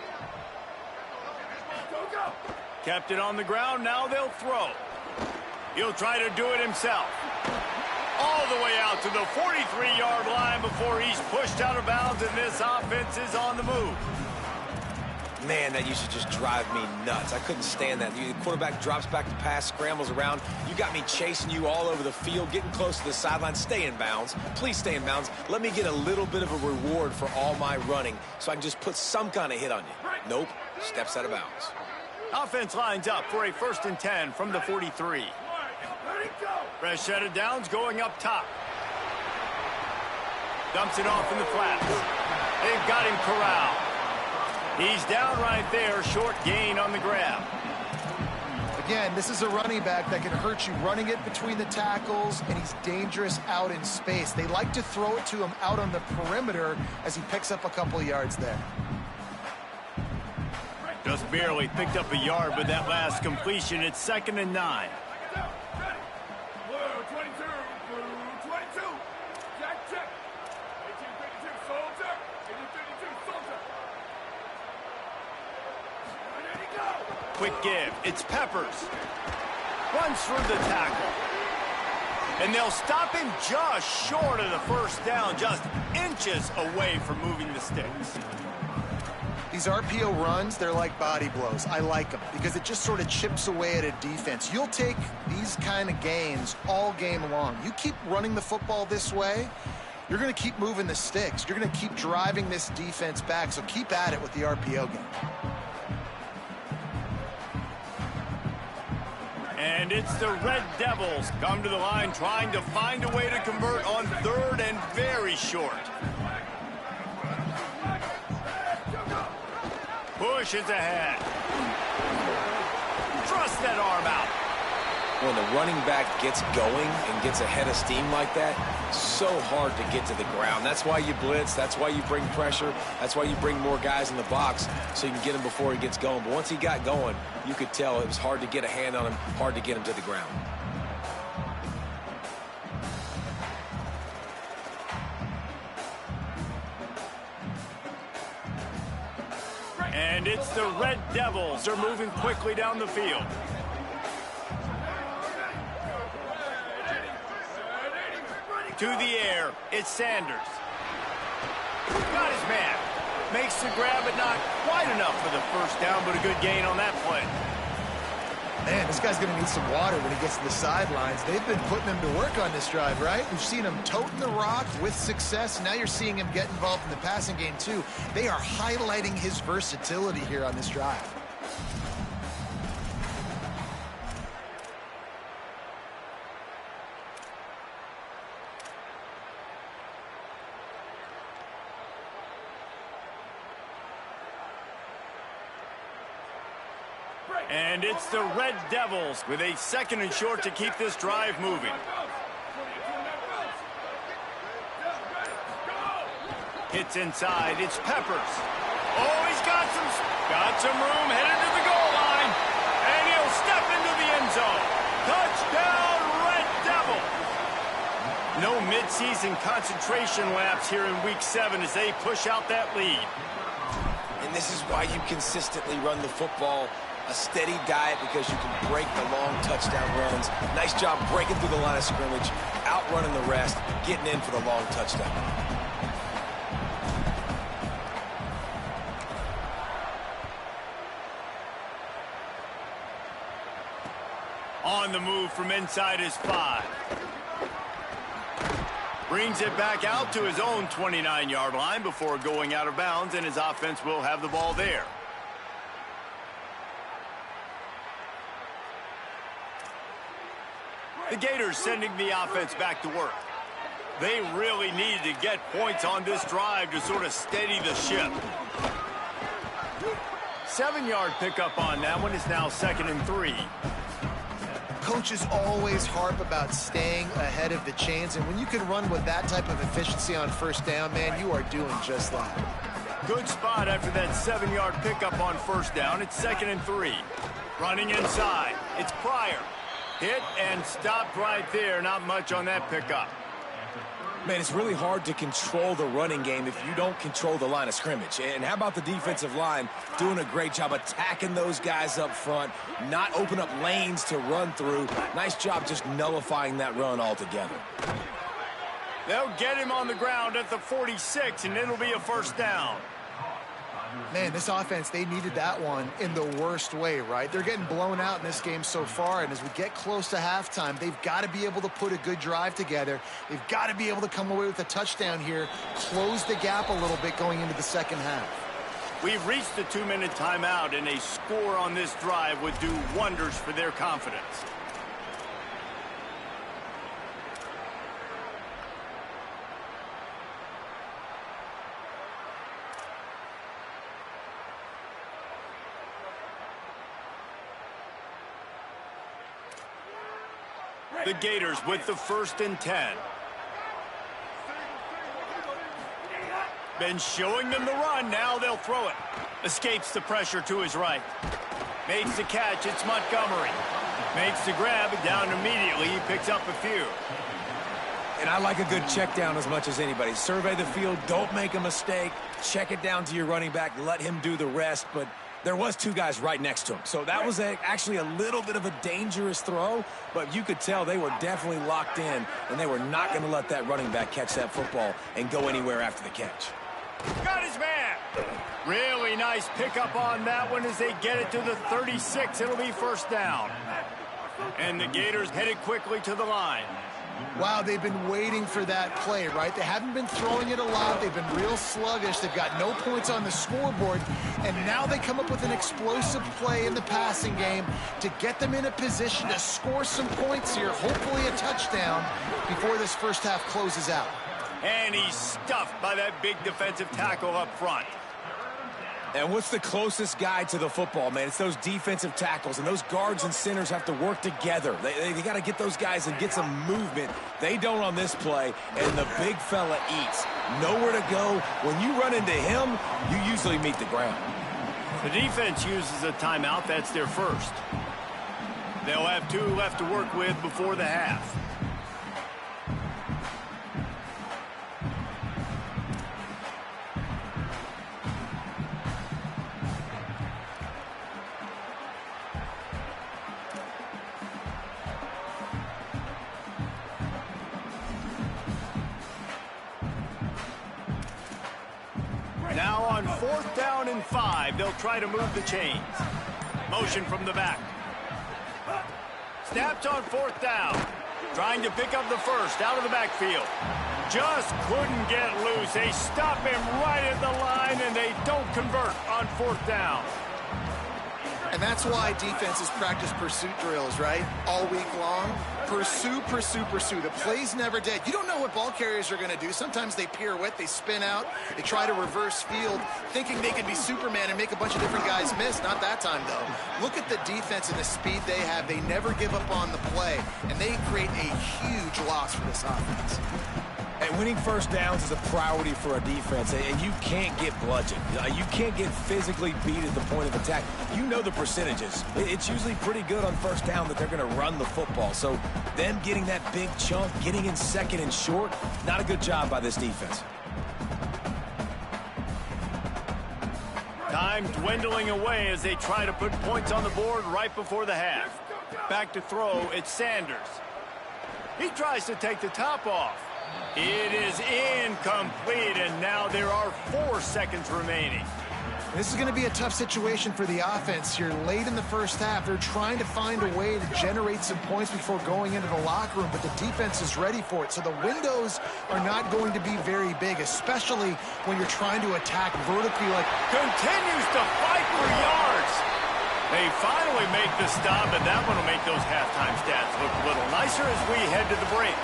Kept it on the ground. Now they'll throw. He'll try to do it himself. All the way out to the 43-yard line before he's pushed out of bounds, and this offense is on the move. Man, that used to just drive me nuts. I couldn't stand that. The quarterback drops back to pass, scrambles around. You got me chasing you all over the field, getting close to the sideline. Stay in bounds. Please stay in bounds. Let me get a little bit of a reward for all my running so I can just put some kind of hit on you. Nope. Steps out of bounds. Offense lines up for a 1st and 10 from the 43. Fresh set of downs going up top. Dumps it off in the flats. They've got him corralled. He's down right there, short gain on the grab. Again, this is a running back that can hurt you running it between the tackles, and he's dangerous out in space. They like to throw it to him out on the perimeter as he picks up a couple of yards there. Just barely picked up a yard with that last completion. It's 2nd and 9. Quick give. It's Peppers. Runs through the tackle. And they'll stop him just short of the first down, just inches away from moving the sticks. These RPO runs, they're like body blows. I like them because it just sort of chips away at a defense. You'll take these kind of gains all game long. You keep running the football this way, you're going to keep moving the sticks. You're going to keep driving this defense back, so keep at it with the RPO game. And it's the Red Devils come to the line trying to find a way to convert on 3rd and very short. Pushes ahead. Thrust that arm out. When the running back gets going and gets ahead of steam like that, so hard to get to the ground. That's why you blitz. That's why you bring pressure. That's why you bring more guys in the box so you can get him before he gets going. But once he got going, you could tell it was hard to get a hand on him, hard to get him to the ground. And it's the Red Devils. They're moving quickly down the field. To the air, it's Sanders. Got his man. Makes the grab, but not quite enough for the first down, but a good gain on that play. Man, this guy's going to need some water when he gets to the sidelines. They've been putting him to work on this drive, right? We've seen him toting the rock with success, and now you're seeing him get involved in the passing game, too. They are highlighting his versatility here on this drive. And it's the Red Devils with a 2nd and short to keep this drive moving. Hits inside. It's Peppers. Oh, he's got some room headed to the goal line. And he'll step into the end zone. Touchdown, Red Devils. No midseason concentration laps here in Week 7 as they push out that lead. And this is why you consistently run the football. A steady diet because you can break the long touchdown runs. Nice job breaking through the line of scrimmage, outrunning the rest, getting in for the long touchdown. On the move from inside his 5. Brings it back out to his own 29-yard line before going out of bounds, and his offense will have the ball there. The Gators sending the offense back to work. They really needed to get points on this drive to sort of steady the ship. 7-yard pickup on that one. Is now 2nd and 3. Coaches always harp about staying ahead of the chains, and when you can run with that type of efficiency on first down, man, you are doing just that. Good spot after that 7-yard pickup on first down. It's 2nd and 3. Running inside. It's Pryor. Hit and stopped right there. Not much on that pickup. Man, it's really hard to control the running game if you don't control the line of scrimmage. And how about the defensive line doing a great job attacking those guys up front, not open up lanes to run through. Nice job just nullifying that run altogether. They'll get him on the ground at the 46, and it'll be a first down. Man, this offense, they needed that one in the worst way, right? They're getting blown out in this game so far, and as we get close to halftime, they've got to be able to put a good drive together. They've got to be able to come away with a touchdown here, close the gap a little bit going into the second half. We've reached the 2-minute timeout, and a score on this drive would do wonders for their confidence. The Gators with the 1st and 10. Been showing them the run. Now they'll throw it. Escapes the pressure to his right. Makes the catch. It's Montgomery. Makes the grab. Down immediately. He picks up a few. And I like a good check down as much as anybody. Survey the field. Don't make a mistake. Check it down to your running back. Let him do the rest. But there was 2 guys right next to him. So that was actually a little bit of a dangerous throw, but you could tell they were definitely locked in, and they were not going to let that running back catch that football and go anywhere after the catch. Got his man. Really nice pickup on that one as they get it to the 36. It'll be first down. And the Gators headed quickly to the line. Wow, they've been waiting for that play, right? They haven't been throwing it a lot. They've been real sluggish. They've got no points on the scoreboard. And now they come up with an explosive play in the passing game to get them in a position to score some points here, hopefully a touchdown, before this first half closes out. And he's stuffed by that big defensive tackle up front. And what's the closest guy to the football, man? It's those defensive tackles, and those guards and centers have to work together. They got to get those guys and get some movement. They don't on this play, and the big fella eats. Nowhere to go. When you run into him, you usually meet the ground. The defense uses a timeout. That's their first. They'll have 2 left to work with before the half. Now on 4th down and 5, they'll try to move the chains. Motion from the back. Snaps on 4th down. Trying to pick up the first out of the backfield. Just couldn't get loose. They stop him right at the line, and they don't convert on 4th down. And that's why defenses practice pursuit drills, right? All week long. Pursue, pursue, pursue. The play's never dead. You don't know what ball carriers are going to do. Sometimes they pirouette, they spin out, they try to reverse field, thinking they can be Superman and make a bunch of different guys miss. Not that time, though. Look at the defense and the speed they have. They never give up on the play, and they create a huge loss for this offense. And winning first downs is a priority for a defense, and you can't get bludgeoned. You can't get physically beat at the point of attack. You know the percentages. It's usually pretty good on first down that they're going to run the football. So them getting that big chunk, getting in 2nd and short, not a good job by this defense. Time dwindling away as they try to put points on the board right before the half. Back to throw, it's Sanders. He tries to take the top off. It is incomplete, and now there are 4 seconds remaining. This is going to be a tough situation for the offense here. Late in the first half, they're trying to find a way to generate some points before going into the locker room, but the defense is ready for it. So the windows are not going to be very big, especially when you're trying to attack vertically. Continues to fight for yards. They finally make the stop, and that one will make those halftime stats look a little nicer as we head to the break.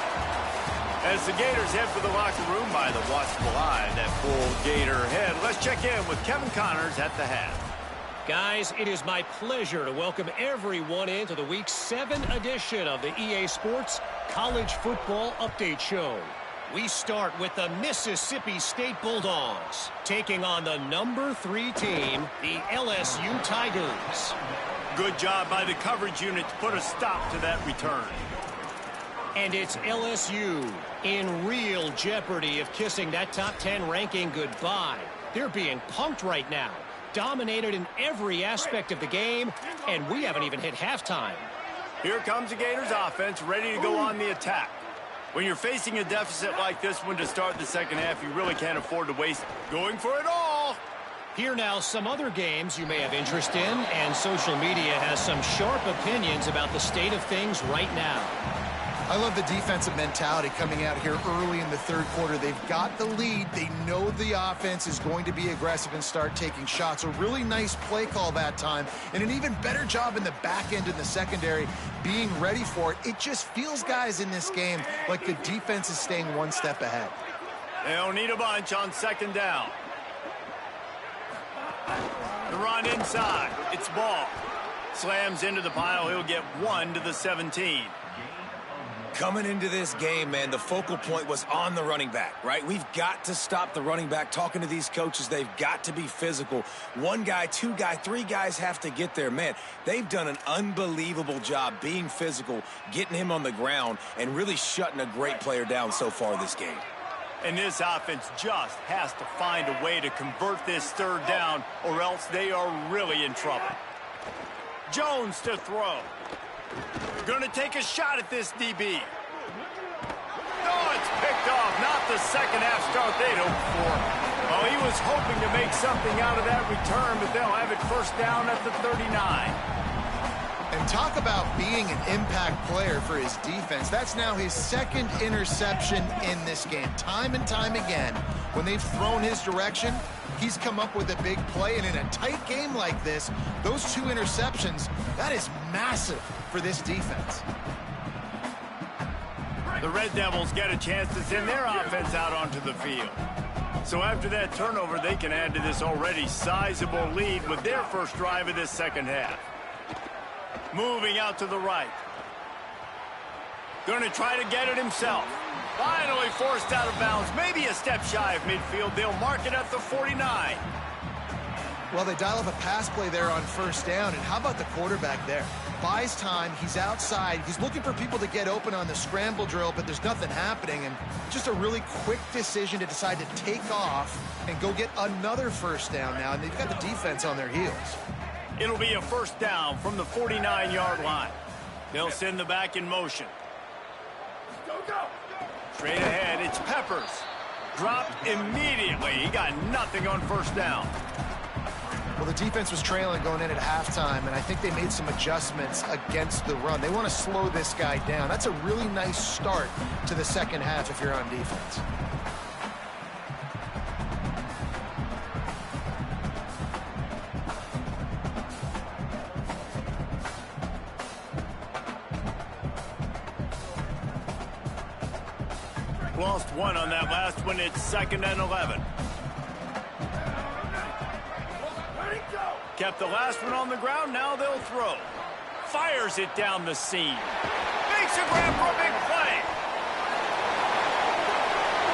As the Gators head for the locker room by the watchful eye, that full Gator head. Let's check in with Kevin Connors at the half. Guys, it is my pleasure to welcome everyone into the Week 7 edition of the EA Sports College Football Update Show. We start with the Mississippi State Bulldogs, taking on the number 3 team, the LSU Tigers. Good job by the coverage unit to put a stop to that return. And it's LSU in real jeopardy of kissing that top 10 ranking goodbye. They're being punked right now. Dominated in every aspect of the game, and we haven't even hit halftime. Here comes the Gators offense ready to go on the attack. When you're facing a deficit like this one to start the second half, you really can't afford to waste going for it all. Here now some other games you may have interest in, and social media has some sharp opinions about the state of things right now. I love the defensive mentality coming out here early in the third quarter. They've got the lead. They know the offense is going to be aggressive and start taking shots. A really nice play call that time, and an even better job in the back end in the secondary being ready for it. It just feels, guys, in this game like the defense is staying one step ahead. They don't need a bunch on second down. The run inside. It's ball. Slams into the pile. He'll get 1 to the 17. Coming into this game, man, the focal point was on the running back, right? We've got to stop the running back. Talking to these coaches, they've got to be physical. 1 guy, 2 guy, 3 guys have to get there. Man, they've done an unbelievable job being physical, getting him on the ground, and really shutting a great player down so far this game. And this offense just has to find a way to convert this third down, or else they are really in trouble. Jones to throw. Going to take a shot at this DB. Oh, it's picked off. Not the second half start they'd hoped for. Well, he was hoping to make something out of that return, but they'll have it first down at the 39. And talk about being an impact player for his defense. That's now his 2nd interception in this game. Time and time again, when they've thrown his direction, he's come up with a big play. And in a tight game like this, those 2 interceptions, that is massive for this defense. The Red Devils get a chance to send their offense out onto the field. So after that turnover, they can add to this already sizable lead with their first drive of this second half. Moving out to the right. Going to try to get it himself. Finally forced out of bounds. Maybe a step shy of midfield. They'll mark it at the 49. Well, they dial up a pass play there on first down. And how about the quarterback there? Buys time. He's outside. He's looking for people to get open on the scramble drill, but there's nothing happening. And just a really quick decision to decide to take off and go get another first down now. And they've got the defense on their heels. It'll be a first down from the 49-yard line. They'll send the back in motion. Straight ahead, it's Peppers. Dropped immediately. He got nothing on first down. Well, the defense was trailing going in at halftime, and I think they made some adjustments against the run. They want to slow this guy down. That's a really nice start to the second half if you're on defense. Lost 1 on that last one. It's 2nd and 11. Kept the last one on the ground. Now they'll throw. Fires it down the seam. Makes a grab for a big play.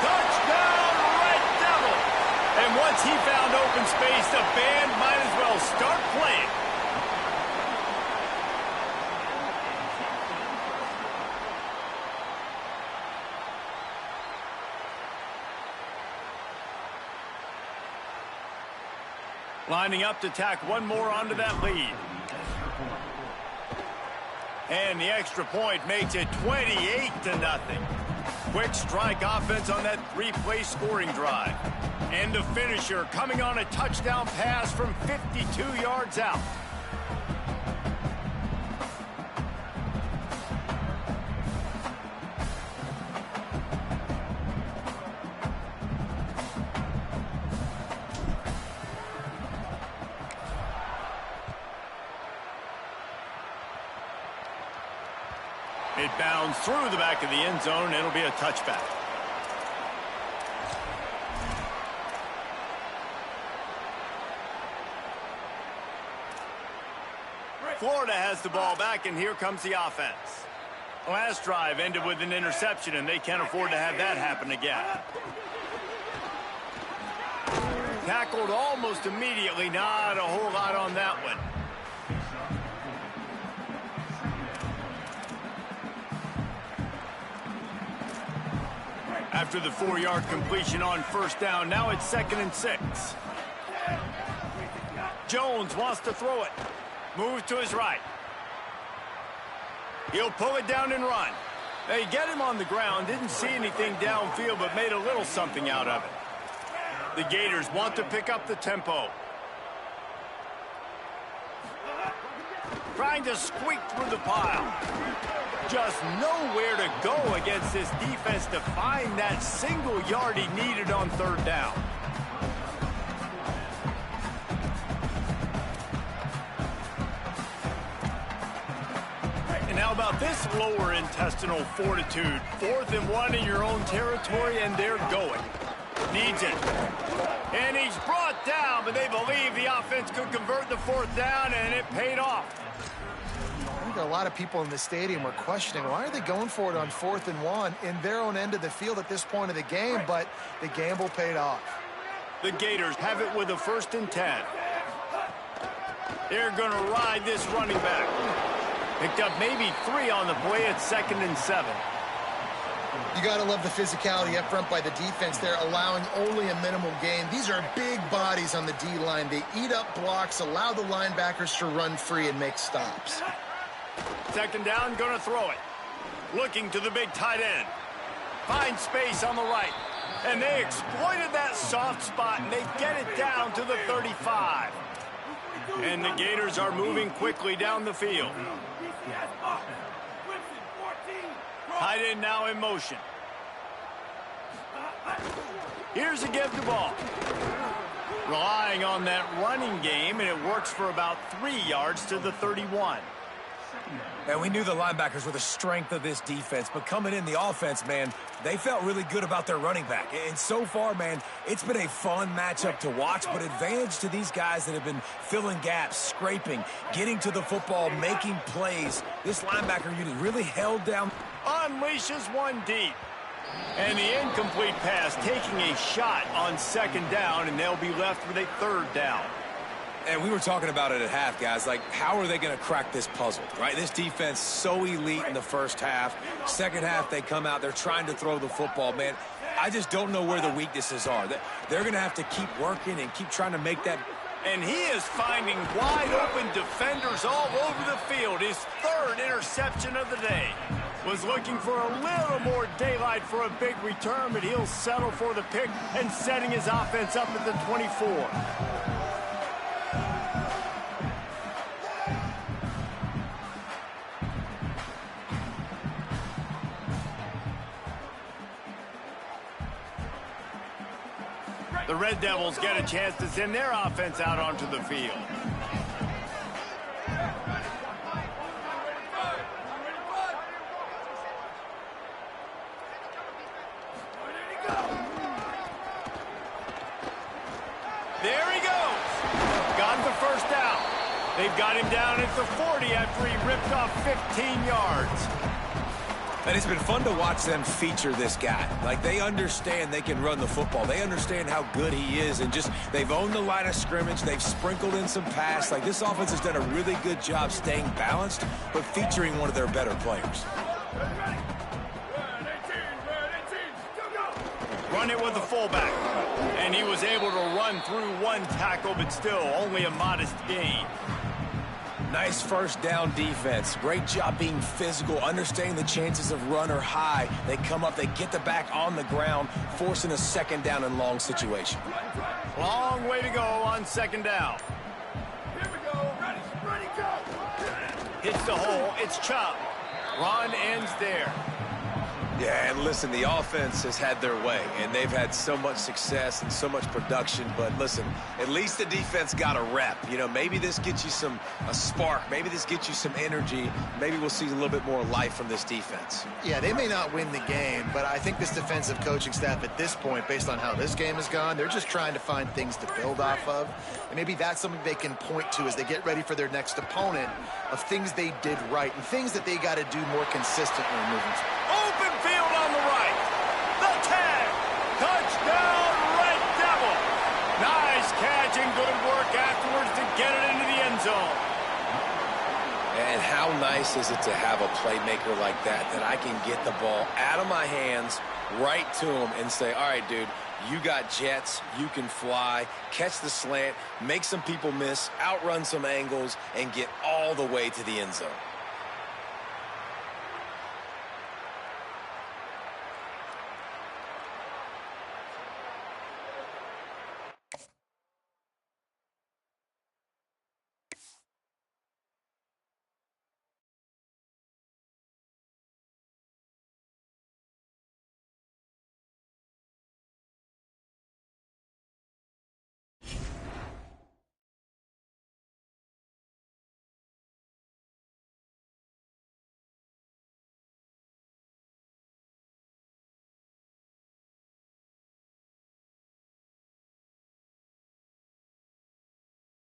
Touchdown, Red Devil. And once he found open space, the band might as well start playing. Lining up to tack 1 more onto that lead. And the extra point makes it 28-0. Quick strike offense on that 3-play scoring drive. And the finisher coming on a touchdown pass from 52 yards out. It bounds through the back of the end zone. It'll be a touchback. Florida has the ball back, and here comes the offense. Last drive ended with an interception, and they can't afford to have that happen again. Tackled almost immediately. Not a whole lot on that one. After the 4-yard completion on first down, now it's 2nd and 6. Jones wants to throw it. Moves to his right. He'll pull it down and run. They get him on the ground. Didn't see anything downfield, but made a little something out of it. The Gators want to pick up the tempo. Trying to squeak through the pile. Just nowhere to go against this defense to find that single yard he needed on 3rd down. And how about this lower intestinal fortitude? 4th and 1 in your own territory, and they're going. Needs it. And he's brought down, but they believe the offense could convert the 4th down, and it paid off. I think a lot of people in the stadium were questioning, why are they going for it on 4th and 1 in their own end of the field at this point of the game? But the gamble paid off. The Gators have it with a 1st and 10. They're going to ride this running back. Picked up maybe 3 on the play at 2nd and 7. You got to love the physicality up front by the defense there, allowing only a minimal gain. These are big bodies on the D-line. They eat up blocks, allow the linebackers to run free and make stops. 2nd down, going to throw it. Looking to the big tight end. Finds space on the right. And they exploited that soft spot, and they get it down to the 35. And the Gators are moving quickly down the field. Tight end now in motion. Here's a give the ball. Relying on that running game, and it works for about 3 yards to the 31. And we knew the linebackers were the strength of this defense, but coming in the offense, man, they felt really good about their running back. And so far, man, it's been a fun matchup to watch, but advantage to these guys that have been filling gaps, scraping, getting to the football, making plays. This linebacker unit really held down. Unleashes one deep. And the incomplete pass taking a shot on 2nd down, and they'll be left with a 3rd down. And we were talking about it at half, guys. Like, how are they going to crack this puzzle, right? This defense so elite in the first half. 2nd half, they come out. They're trying to throw the football, man. I just don't know where the weaknesses are. They're going to have to keep working and keep trying to make that. And he is finding wide-open defenders all over the field. His 3rd interception of the day. Was looking for a little more daylight for a big return, but he'll settle for the pick and setting his offense up at the 24. The Red Devils get a chance to send their offense out onto the field. There he goes. Got the 1st down. They've got him down at the 40 after he ripped off 15 yards. And it's been fun to watch them feature this guy. Like, they understand they can run the football. They understand how good he is, and just they've owned the line of scrimmage. They've sprinkled in some pass. Like, this offense has done a really good job staying balanced, but featuring one of their better players. Run it with the fullback. And he was able to run through one tackle, but still only a modest gain. Nice 1st down defense. Great job being physical, understanding the chances of run are high. They come up, they get the back on the ground, forcing a 2nd down and long situation. Long way to go on 2nd down. Here we go. Ready, go. Hits the hole. It's Chubb. Run ends there. Yeah, and listen, the offense has had their way, and they've had so much success and so much production. But listen, at least the defense got a rep. You know, maybe this gets you a spark. Maybe this gets you some energy. Maybe we'll see a little bit more life from this defense. Yeah, they may not win the game, but I think this defensive coaching staff at this point, based on how this game has gone, they're just trying to find things to build off of. And maybe that's something they can point to as they get ready for their next opponent, of things they did right and things that they got to do more consistently moving forward. Open field on the right. The tag. Touchdown, Red Devil. Nice catch and good work afterwards to get it into the end zone. And how nice is it to have a playmaker like that I can get the ball out of my hands right to him and say, all right, dude, you got jets, you can fly, catch the slant, make some people miss, outrun some angles, and get all the way to the end zone.